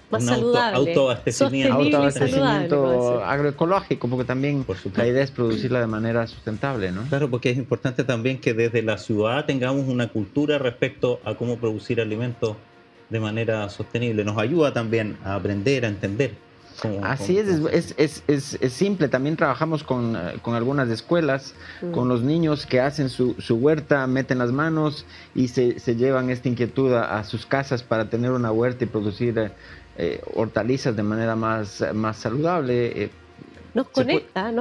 Speaker 2: más saludable,
Speaker 4: autoabastecimiento agroecológico, porque también la idea es producirla de manera sustentable, ¿no?
Speaker 1: Claro, porque es importante también que desde la ciudad tengamos una cultura respecto a cómo producir alimentos de manera sostenible. Nos ayuda también a aprender, a entender.
Speaker 4: Así es simple. También trabajamos con algunas escuelas, con los niños que hacen su huerta, meten las manos y se llevan esta inquietud a sus casas para tener una huerta y producir hortalizas de manera más saludable.
Speaker 2: Nos conecta,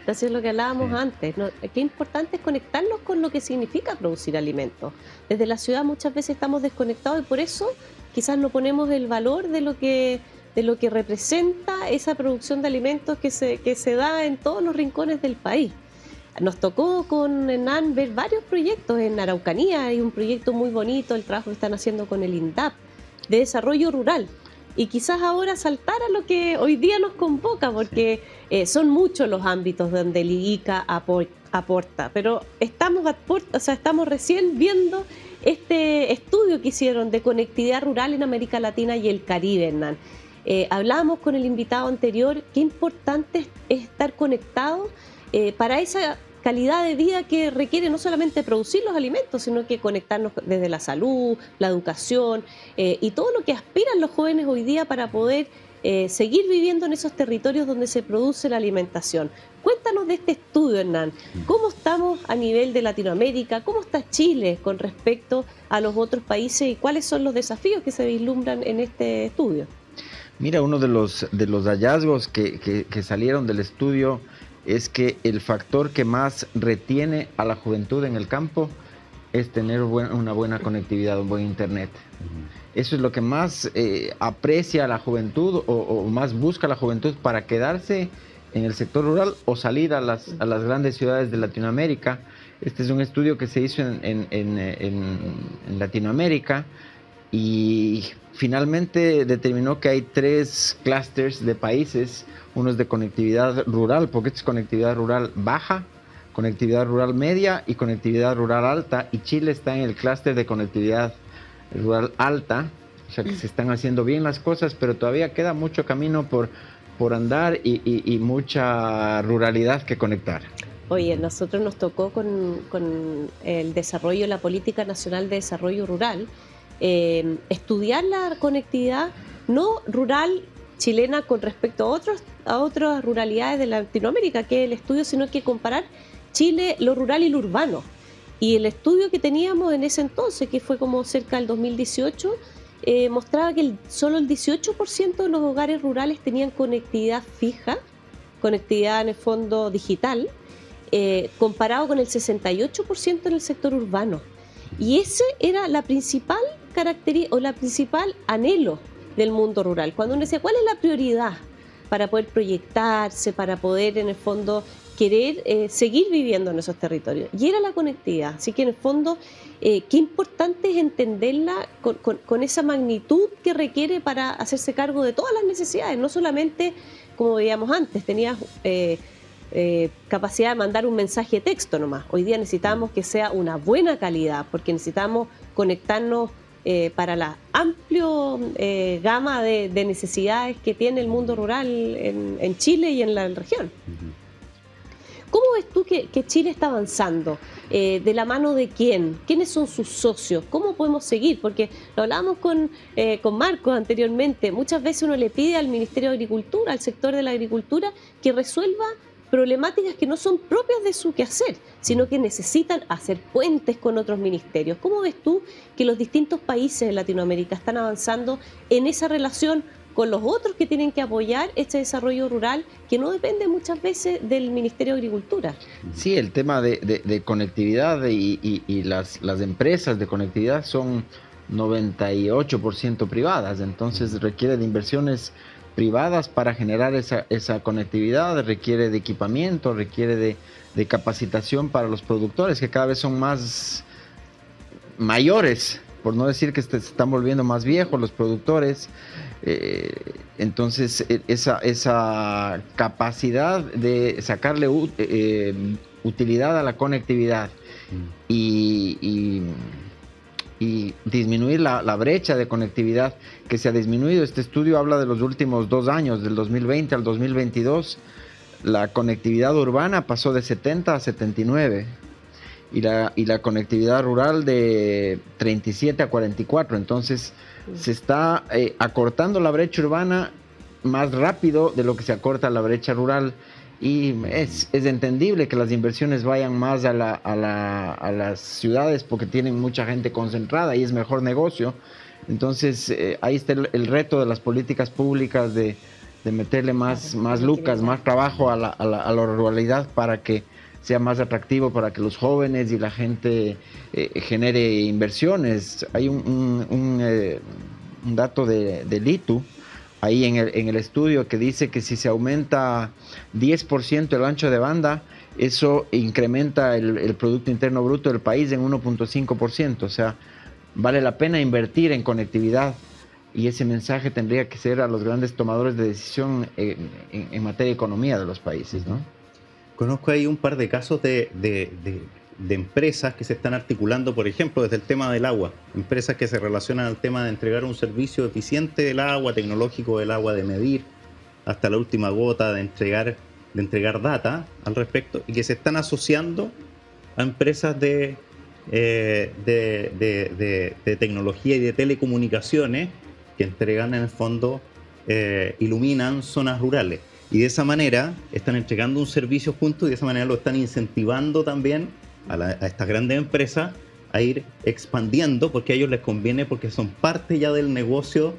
Speaker 2: eso es lo que hablábamos antes. Qué importante es conectarnos con lo que significa producir alimentos. Desde la ciudad muchas veces estamos desconectados y por eso quizás no ponemos el valor de lo que representa esa producción de alimentos que se da en todos los rincones del país. Nos tocó con Hernán ver varios proyectos en Araucanía. Hay un proyecto muy bonito, el trabajo que están haciendo con el INDAP, de desarrollo rural. Y quizás ahora saltar a lo que hoy día nos convoca, porque son muchos los ámbitos donde el IICA aporta. Pero estamos recién viendo este estudio que hicieron de conectividad rural en América Latina y el Caribe, Hernán. Hablábamos con el invitado anterior, qué importante es estar conectado para esa calidad de vida que requiere no solamente producir los alimentos, sino que conectarnos desde la salud, la educación y todo lo que aspiran los jóvenes hoy día para poder seguir viviendo en esos territorios donde se produce la alimentación. Cuéntanos de este estudio, Hernán. ¿Cómo estamos a nivel de Latinoamérica? ¿Cómo está Chile con respecto a los otros países y cuáles son los desafíos que se vislumbran en este estudio?
Speaker 4: Mira, uno de los hallazgos que salieron del estudio es que el factor que más retiene a la juventud en el campo es tener una buena conectividad, un buen internet. Eso es lo que más aprecia a la juventud o más busca la juventud para quedarse en el sector rural o salir a las grandes ciudades de Latinoamérica. Este es un estudio que se hizo en Latinoamérica y finalmente determinó que hay 3 clústeres de países. Uno es de conectividad rural, porque es conectividad rural baja, conectividad rural media y conectividad rural alta, y Chile está en el clúster de conectividad rural alta, o sea que se están haciendo bien las cosas, pero todavía queda mucho camino por andar y mucha ruralidad que conectar.
Speaker 2: Oye, nosotros nos tocó con el desarrollo, la Política Nacional de Desarrollo Rural, estudiar la conectividad no rural chilena con respecto a otras ruralidades de Latinoamérica, que es el estudio, sino que comparar Chile, lo rural y lo urbano. Y el estudio que teníamos en ese entonces, que fue como cerca del 2018, mostraba que solo el 18% de los hogares rurales tenían conectividad fija, conectividad en el fondo digital, comparado con el 68% en el sector urbano. Y ese era la principal característica o la principal anhelo del mundo rural. Cuando uno decía, ¿cuál es la prioridad para poder proyectarse, para poder en el fondo querer seguir viviendo en esos territorios? Y era la conectividad. Así que en el fondo, qué importante es entenderla con esa magnitud que requiere para hacerse cargo de todas las necesidades. No solamente, como veíamos antes, tenías capacidad de mandar un mensaje de texto nomás. Hoy día necesitamos que sea una buena calidad, porque necesitamos conectarnos para la amplia gama de necesidades que tiene el mundo rural en Chile y en la región. ¿Cómo ves tú que Chile está avanzando? ¿De la mano de quién? ¿Quiénes son sus socios? ¿Cómo podemos seguir? Porque lo hablábamos con Marcos anteriormente. Muchas veces uno le pide al Ministerio de Agricultura, al sector de la agricultura, que resuelva problemáticas que no son propias de su quehacer, sino que necesitan hacer puentes con otros ministerios. ¿Cómo ves tú que los distintos países de Latinoamérica están avanzando en esa relación con los otros que tienen que apoyar este desarrollo rural que no depende muchas veces del Ministerio de Agricultura?
Speaker 4: Sí, el tema de conectividad y las empresas de conectividad son 98% privadas, entonces requiere de inversiones privadas para generar esa conectividad, requiere de equipamiento, requiere de capacitación para los productores que cada vez son más mayores, por no decir que se están volviendo más viejos los productores. Entonces esa capacidad de sacarle utilidad a la conectividad y disminuir la brecha de conectividad que se ha disminuido. Este estudio habla de los últimos 2 años, del 2020 al 2022. La conectividad urbana pasó de 70 a 79 y la conectividad rural de 37 a 44. Entonces se está acortando la brecha urbana más rápido de lo que se acorta la brecha rural. Y es entendible que las inversiones vayan más a las ciudades porque tienen mucha gente concentrada y es mejor negocio. Entonces ahí está el reto de las políticas públicas de meterle más lucas, más trabajo a la ruralidad para que sea más atractivo, para que los jóvenes y la gente genere inversiones. Hay un dato del ITU ahí en el estudio que dice que si se aumenta 10% el ancho de banda, eso incrementa el Producto Interno Bruto del país en 1.5%. O sea, vale la pena invertir en conectividad y ese mensaje tendría que ser a los grandes tomadores de decisión en materia de economía de los países, ¿no?
Speaker 1: Conozco ahí un par de casos de empresas que se están articulando, por ejemplo, desde el tema del agua. Empresas que se relacionan al tema de entregar un servicio eficiente del agua, tecnológico del agua, de medir hasta la última gota, de entregar data al respecto, y que se están asociando a empresas de tecnología y de telecomunicaciones que entregan, en el fondo, iluminan zonas rurales. Y de esa manera están entregando un servicio juntos y de esa manera lo están incentivando también a estas grandes empresas a ir expandiendo, porque a ellos les conviene, porque son parte ya del negocio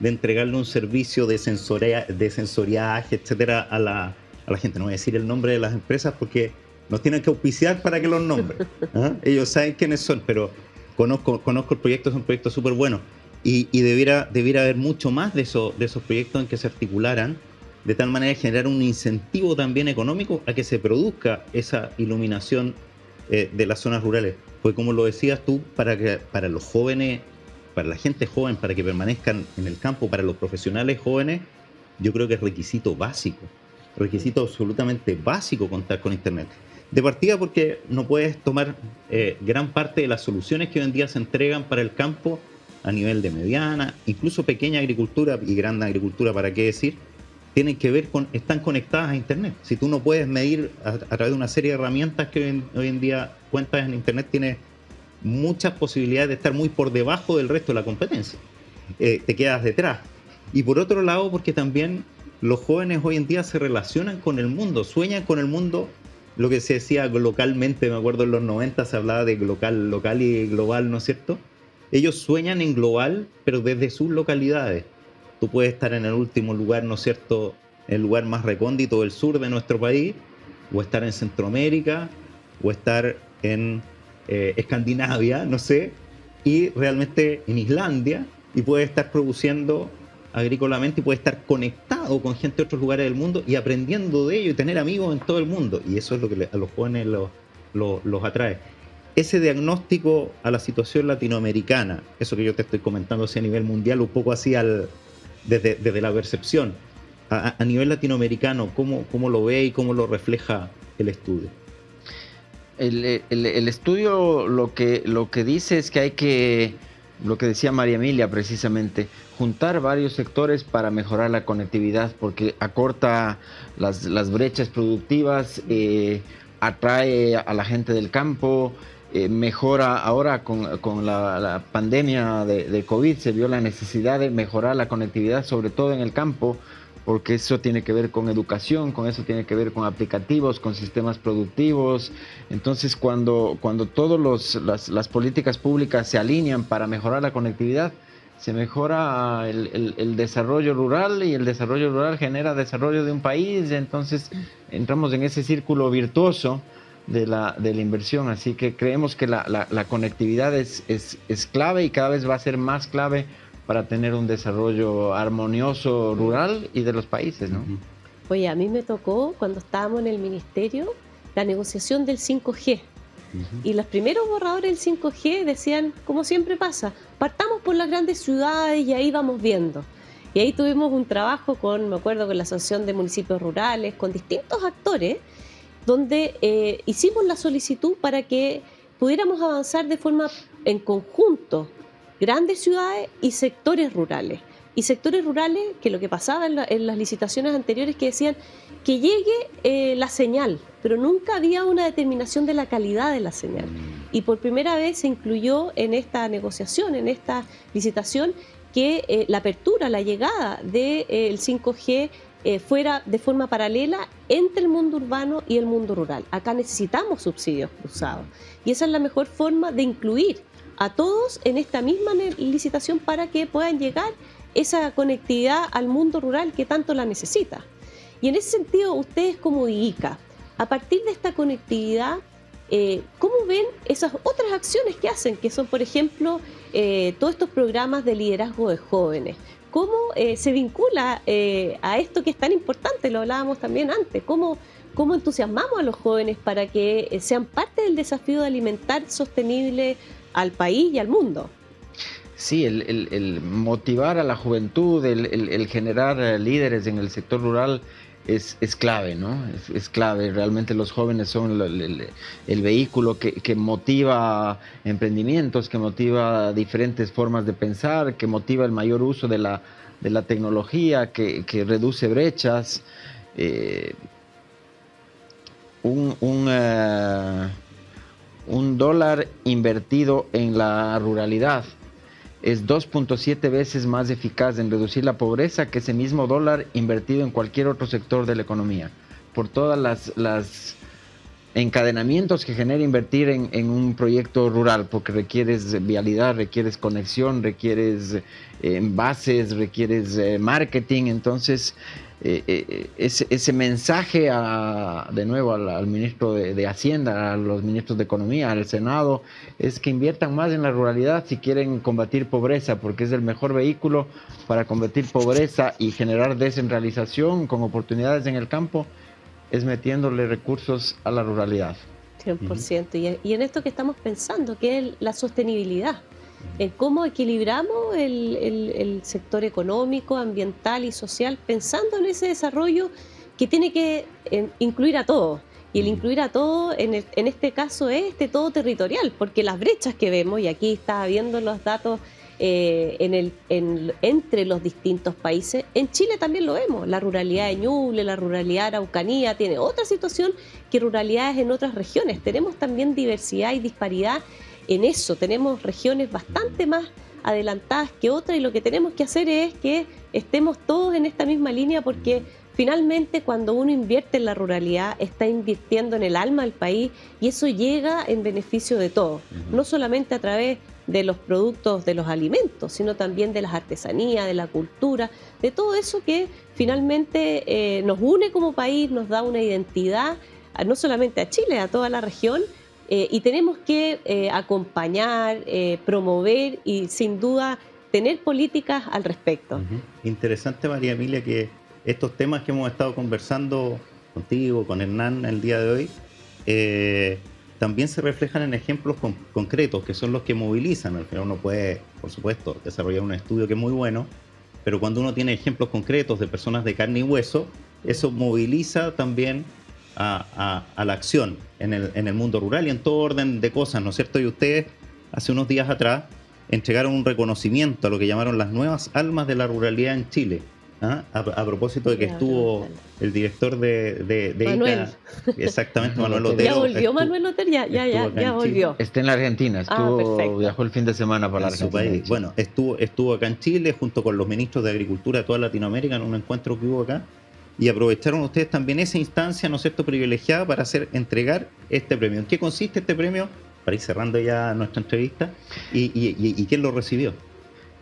Speaker 1: de entregarle un servicio de sensoriaje, etcétera, a la gente. No voy a decir el nombre de las empresas porque nos tienen que auspiciar para que los nombren. ¿Ah? Ellos saben quiénes son, pero conozco el proyecto, es un proyecto súper bueno. Y debiera haber mucho más de esos proyectos en que se articularan, de tal manera de generar un incentivo también económico a que se produzca esa iluminación de las zonas rurales. Porque como lo decías tú, para los jóvenes, para la gente joven, para que permanezcan en el campo, para los profesionales jóvenes, yo creo que es requisito absolutamente básico contar con Internet. De partida porque no puedes tomar gran parte de las soluciones que hoy en día se entregan para el campo a nivel de mediana, incluso pequeña agricultura y gran agricultura, para qué decir, tienen que ver están conectadas a Internet. Si tú no puedes medir a través de una serie de herramientas que hoy en día cuentas en Internet, tienes muchas posibilidades de estar muy por debajo del resto de la competencia. Te quedas detrás. Y por otro lado, porque también los jóvenes hoy en día se relacionan con el mundo, sueñan con el mundo, lo que se decía localmente, me acuerdo en los 90 se hablaba de local y global, ¿no es cierto? Ellos sueñan en global, pero desde sus localidades. Tú puedes estar en el último lugar, ¿no es cierto?, el lugar más recóndito del sur de nuestro país, o estar en Centroamérica, o estar en Escandinavia, no sé, y realmente en Islandia, y puedes estar produciendo agrícolamente y puedes estar conectado con gente de otros lugares del mundo y aprendiendo de ello y tener amigos en todo el mundo. Y eso es lo que a los jóvenes los atrae. Ese diagnóstico a la situación latinoamericana, eso que yo te estoy comentando así a nivel mundial, un poco así desde la percepción, a nivel latinoamericano, ¿cómo lo ve y cómo lo refleja el estudio?
Speaker 4: El estudio lo que dice es que hay que, lo que decía María Emilia precisamente, juntar varios sectores para mejorar la conectividad, porque acorta las brechas productivas, atrae a la gente del campo, mejora. Ahora con la pandemia de COVID se vio la necesidad de mejorar la conectividad, sobre todo en el campo, porque eso tiene que ver con educación, con eso tiene que ver con aplicativos, con sistemas productivos. Entonces, cuando todas las políticas públicas se alinean para mejorar la conectividad, se mejora el desarrollo rural, y el desarrollo rural genera desarrollo de un país. Entonces, entramos en ese círculo virtuoso de la inversión. Así que creemos que la conectividad es clave, y cada vez va a ser más clave para tener un desarrollo armonioso rural y de los países, ¿no?
Speaker 2: Oye, a mí me tocó, cuando estábamos en el ministerio, la negociación del 5G. Y los primeros borradores del 5G decían, como siempre pasa, partamos por las grandes ciudades y ahí vamos viendo. Y ahí tuvimos un trabajo me acuerdo, con la Asociación de Municipios Rurales, con distintos actores, donde hicimos la solicitud para que pudiéramos avanzar de forma en conjunto grandes ciudades y sectores rurales. Y sectores rurales, que lo que pasaba en las licitaciones anteriores, que decían que llegue la señal, pero nunca había una determinación de la calidad de la señal. Y por primera vez se incluyó en esta negociación, en esta licitación, que la apertura, la llegada del 5G fuera de forma paralela entre el mundo urbano y el mundo rural. Acá necesitamos subsidios cruzados. Y esa es la mejor forma de incluir a todos en esta misma licitación para que puedan llegar esa conectividad al mundo rural que tanto la necesita. Y en ese sentido, ustedes como IICA, a partir de esta conectividad, ¿cómo ven esas otras acciones que hacen? Que son, por ejemplo, todos estos programas de liderazgo de jóvenes. ¿Cómo se vincula a esto que es tan importante? Lo hablábamos también antes. ¿Cómo entusiasmamos a los jóvenes para que sean parte del desafío de alimentar sostenible al país y al mundo?
Speaker 4: Sí, el motivar a la juventud, el generar líderes en el sector rural es clave, ¿no? Es clave. Realmente los jóvenes son el vehículo que motiva emprendimientos, que motiva diferentes formas de pensar, que motiva el mayor uso de la tecnología, que reduce brechas. Un dólar invertido en la ruralidad es 2.7 veces más eficaz en reducir la pobreza que ese mismo dólar invertido en cualquier otro sector de la economía, por todas las encadenamientos que genera invertir en un proyecto rural, porque requieres vialidad, requieres conexión, requieres envases, requieres marketing. Entonces ese mensaje de nuevo al ministro de Hacienda, a los ministros de Economía, al Senado, es que inviertan más en la ruralidad si quieren combatir pobreza, porque es el mejor vehículo para combatir pobreza y generar descentralización con oportunidades en el campo, es metiéndole recursos a la ruralidad.
Speaker 2: 100%. Y en esto que estamos pensando, que es la sostenibilidad, en cómo equilibramos el sector económico, ambiental y social, pensando en ese desarrollo que tiene que incluir a todos. Y el incluir a todos, en este caso, es todo territorial, porque las brechas que vemos, y aquí está viendo los datos entre los distintos países, en Chile también lo vemos. La ruralidad de Ñuble, la ruralidad de Araucanía, tiene otra situación que ruralidades en otras regiones. Tenemos también diversidad y disparidad en eso. Tenemos regiones bastante más adelantadas que otras, y lo que tenemos que hacer es que estemos todos en esta misma línea, porque finalmente cuando uno invierte en la ruralidad está invirtiendo en el alma del país, y eso llega en beneficio de todos, no solamente a través de los productos, de los alimentos, sino también de las artesanías, de la cultura, de todo eso que finalmente nos une como país, nos da una identidad, no solamente a Chile, a toda la región. Y tenemos que acompañar, promover y sin duda tener políticas al respecto.
Speaker 1: Interesante, María Emilia, que estos temas que hemos estado conversando contigo, con Hernán el día de hoy, también se reflejan en ejemplos concretos, que son los que movilizan. Al final uno puede, por supuesto, desarrollar un estudio que es muy bueno, pero cuando uno tiene ejemplos concretos de personas de carne y hueso, eso moviliza también a la acción en el mundo rural y en todo orden de cosas, ¿no es cierto? Y ustedes, hace unos días atrás, entregaron un reconocimiento a lo que llamaron las nuevas almas de la ruralidad en Chile. A propósito de que estuvo el director de
Speaker 2: Manuel.
Speaker 1: ICA, exactamente, Manuel Otero.
Speaker 2: ¿Ya volvió Manuel Otero? Ya volvió.
Speaker 4: Está en la Argentina, viajó el fin de semana para la Argentina.
Speaker 1: Bueno, estuvo acá en Chile junto con los ministros de Agricultura de toda Latinoamérica en un encuentro que hubo acá, y aprovecharon ustedes también esa instancia, ¿no es cierto?, privilegiada para entregar este premio. ¿En qué consiste este premio? Para ir cerrando ya nuestra entrevista, y ¿quién lo recibió?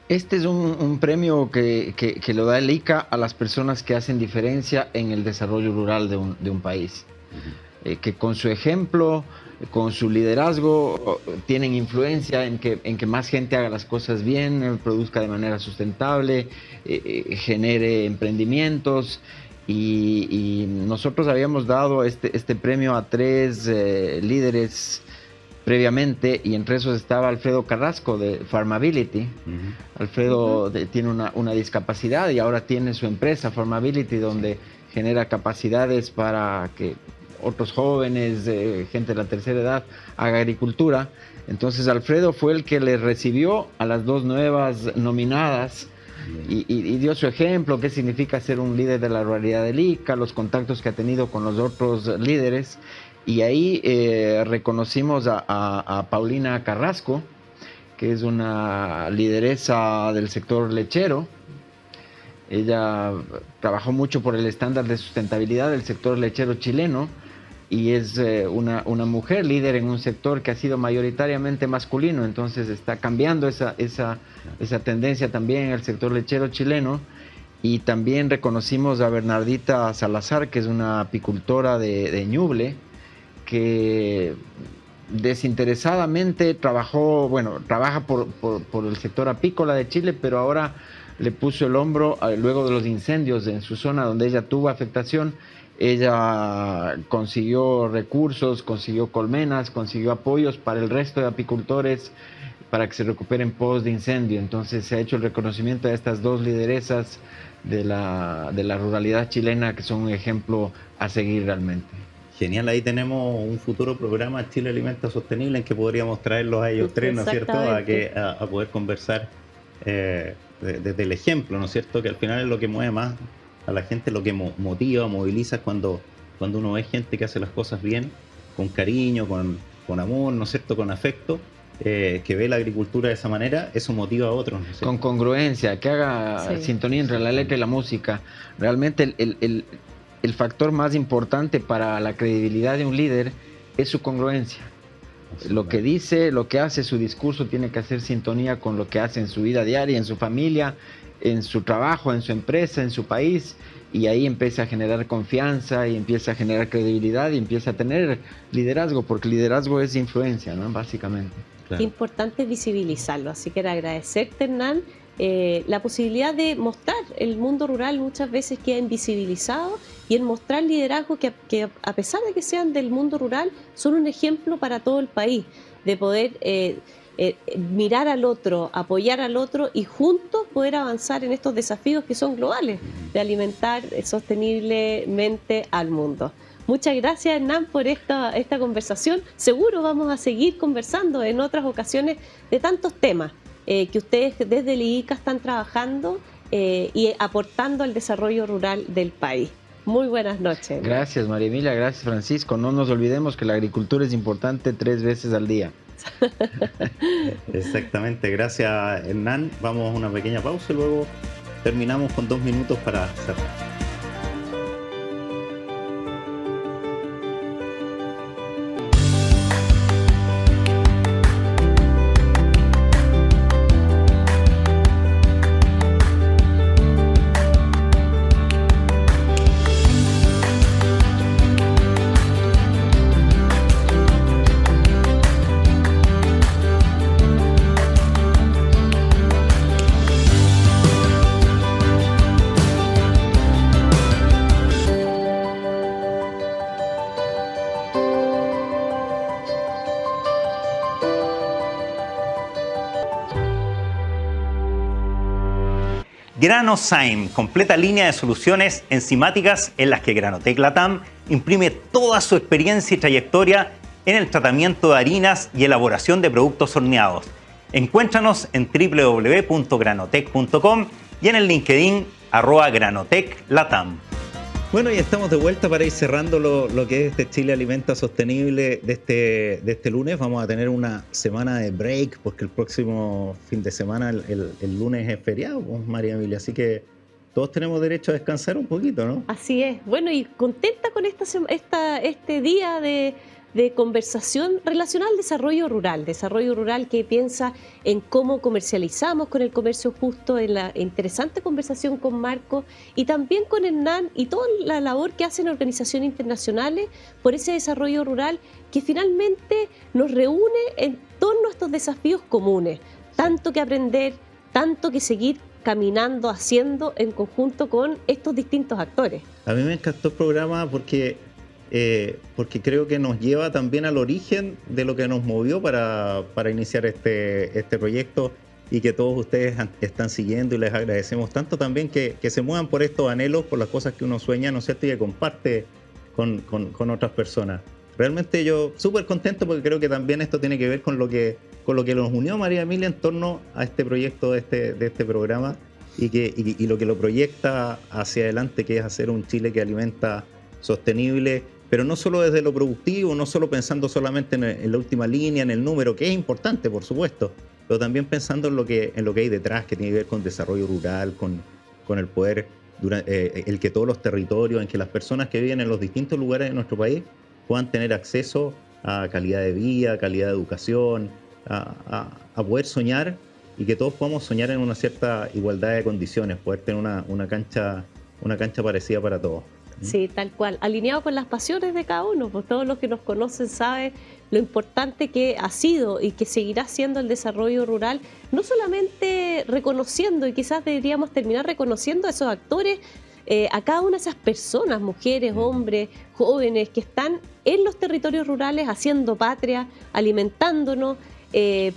Speaker 4: Este es un premio que lo da el ICA a las personas que hacen diferencia en el desarrollo rural de un país. Que con su ejemplo, con su liderazgo, tienen influencia en que más gente haga las cosas bien, produzca de manera sustentable, genere emprendimientos. Y nosotros habíamos dado este premio a 3 líderes previamente, y entre esos estaba Alfredo Carrasco de Farmability. Alfredo tiene una discapacidad y ahora tiene su empresa Farmability, donde genera capacidades para que otros jóvenes, gente de la tercera edad, haga agricultura. Entonces Alfredo fue el que le recibió a las 2 nuevas nominadas y dio su ejemplo, qué significa ser un líder de la ruralidad del ICA, los contactos que ha tenido con los otros líderes. Y ahí reconocimos a Paulina Carrasco, que es una lideresa del sector lechero. Ella trabajó mucho por el estándar de sustentabilidad del sector lechero chileno y es una mujer líder en un sector que ha sido mayoritariamente masculino, entonces está cambiando esa tendencia también en el sector lechero chileno. Y también reconocimos a Bernardita Salazar, que es una apicultora de Ñuble, que desinteresadamente trabaja por el sector apícola de Chile, pero ahora le puso el hombro luego de los incendios en su zona donde ella tuvo afectación. Ella consiguió recursos, consiguió colmenas, consiguió apoyos para el resto de apicultores para que se recuperen post de incendio. Entonces se ha hecho el reconocimiento a estas 2 lideresas de la ruralidad chilena, que son un ejemplo a seguir realmente.
Speaker 1: Genial, ahí tenemos un futuro programa Chile Alimenta Sostenible en que podríamos traerlos a ellos 3, ¿no es cierto?, a poder conversar desde el ejemplo, ¿no es cierto?, que al final es lo que mueve más a la gente, lo que motiva, moviliza cuando uno ve gente que hace las cosas bien, con cariño, con amor, ¿no es cierto?, con afecto, que ve la agricultura de esa manera, eso motiva a otros, ¿no es cierto?
Speaker 4: Con congruencia, que haga sintonía entre la letra y la música. Realmente el factor más importante para la credibilidad de un líder es su congruencia. Lo que dice, lo que hace, su discurso tiene que hacer sintonía con lo que hace en su vida diaria, en su familia, en su trabajo, en su empresa, en su país, y ahí empieza a generar confianza y empieza a generar credibilidad y empieza a tener liderazgo, porque liderazgo es influencia, ¿no?, básicamente.
Speaker 2: Claro. Qué importante es visibilizarlo, así que agradecerte, Hernán, la posibilidad de mostrar el mundo rural muchas veces queda invisibilizado, y el mostrar liderazgo que a pesar de que sean del mundo rural, son un ejemplo para todo el país, de poder mirar al otro, apoyar al otro y juntos poder avanzar en estos desafíos que son globales, de alimentar sosteniblemente al mundo. Muchas gracias, Hernán, por esta conversación. Seguro vamos a seguir conversando en otras ocasiones de tantos temas que ustedes desde el ICA están trabajando y aportando al desarrollo rural del país. Muy buenas noches.
Speaker 4: Gracias, María Emilia, gracias, Francisco. No nos olvidemos que la agricultura es importante 3 veces al día.
Speaker 1: Exactamente, gracias, Hernán. Vamos a una pequeña pausa y luego terminamos con 2 minutos para cerrar. GranoSign, completa línea de soluciones enzimáticas en las que Granotec Latam imprime toda su experiencia y trayectoria en el tratamiento de harinas y elaboración de productos horneados. Encuéntranos en www.granotec.com y en el LinkedIn @GranotecLatam. Bueno, y estamos de vuelta para ir cerrando lo que es este Chile Alimenta Sostenible de este lunes. Vamos a tener una semana de break porque el próximo fin de semana, el lunes es feriado, pues, María Emilia. Así que todos tenemos derecho a descansar un poquito, ¿no?
Speaker 2: Así es. Bueno, y contenta con este día de conversación relacionada al desarrollo rural que piensa en cómo comercializamos con el comercio justo, en la interesante conversación con Marco y también con Hernán y toda la labor que hacen organizaciones internacionales por ese desarrollo rural que finalmente nos reúne en torno a estos desafíos comunes. Tanto que aprender, tanto que seguir caminando, haciendo en conjunto con estos distintos actores.
Speaker 1: A mí me encantó el programa porque creo que nos lleva también al origen de lo que nos movió para iniciar este proyecto y que todos ustedes están siguiendo, y les agradecemos tanto también que se muevan por estos anhelos, por las cosas que uno sueña, ¿no es cierto?, y que comparte con otras personas. Realmente yo súper contento porque creo que también esto tiene que ver con lo que nos unió, María Emilia, en torno a este proyecto de este programa y lo que lo proyecta hacia adelante, que es hacer un Chile que alimenta sostenible, pero no solo desde lo productivo, no solo pensando solamente en la última línea, en el número, que es importante, por supuesto, pero también pensando en lo que hay detrás, que tiene que ver con desarrollo rural, con el poder, el que todos los territorios, en que las personas que viven en los distintos lugares de nuestro país puedan tener acceso a calidad de vida, calidad de educación, a poder soñar, y que todos podamos soñar en una cierta igualdad de condiciones, poder tener una cancha parecida para todos.
Speaker 2: Sí, tal cual, alineado con las pasiones de cada uno, pues todos los que nos conocen saben lo importante que ha sido y que seguirá siendo el desarrollo rural, no solamente reconociendo, y quizás deberíamos terminar reconociendo a esos actores, a cada una de esas personas, mujeres, hombres, jóvenes, que están en los territorios rurales haciendo patria, alimentándonos,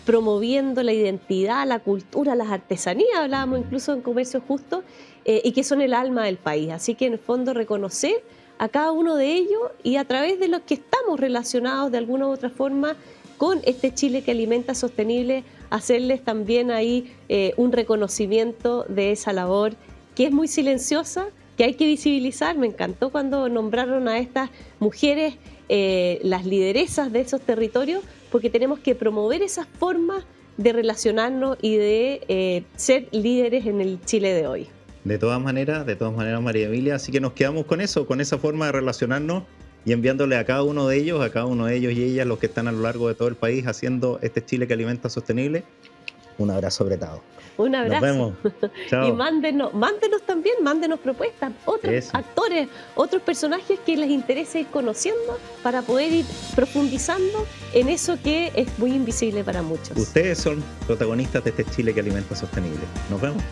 Speaker 2: promoviendo la identidad, la cultura, las artesanías, hablábamos incluso en comercio justo, y que son el alma del país. Así que en el fondo reconocer a cada uno de ellos y a través de los que estamos relacionados de alguna u otra forma con este Chile que alimenta sostenible, hacerles también ahí un reconocimiento de esa labor que es muy silenciosa, que hay que visibilizar. Me encantó cuando nombraron a estas mujeres las lideresas de esos territorios, porque tenemos que promover esas formas de relacionarnos y de ser líderes en el Chile de hoy.
Speaker 1: De todas maneras, María Emilia, así que nos quedamos con eso, con esa forma de relacionarnos y enviándole a cada uno de ellos y ellas, los que están a lo largo de todo el país haciendo este Chile que alimenta sostenible, un abrazo apretado.
Speaker 2: Un abrazo.
Speaker 1: Nos vemos. Chao.
Speaker 2: Y mándenos también, mándenos propuestas, otros actores, otros personajes que les interese ir conociendo para poder ir profundizando en eso que es muy invisible para muchos.
Speaker 1: Ustedes son protagonistas de este Chile que alimenta sostenible. Nos vemos.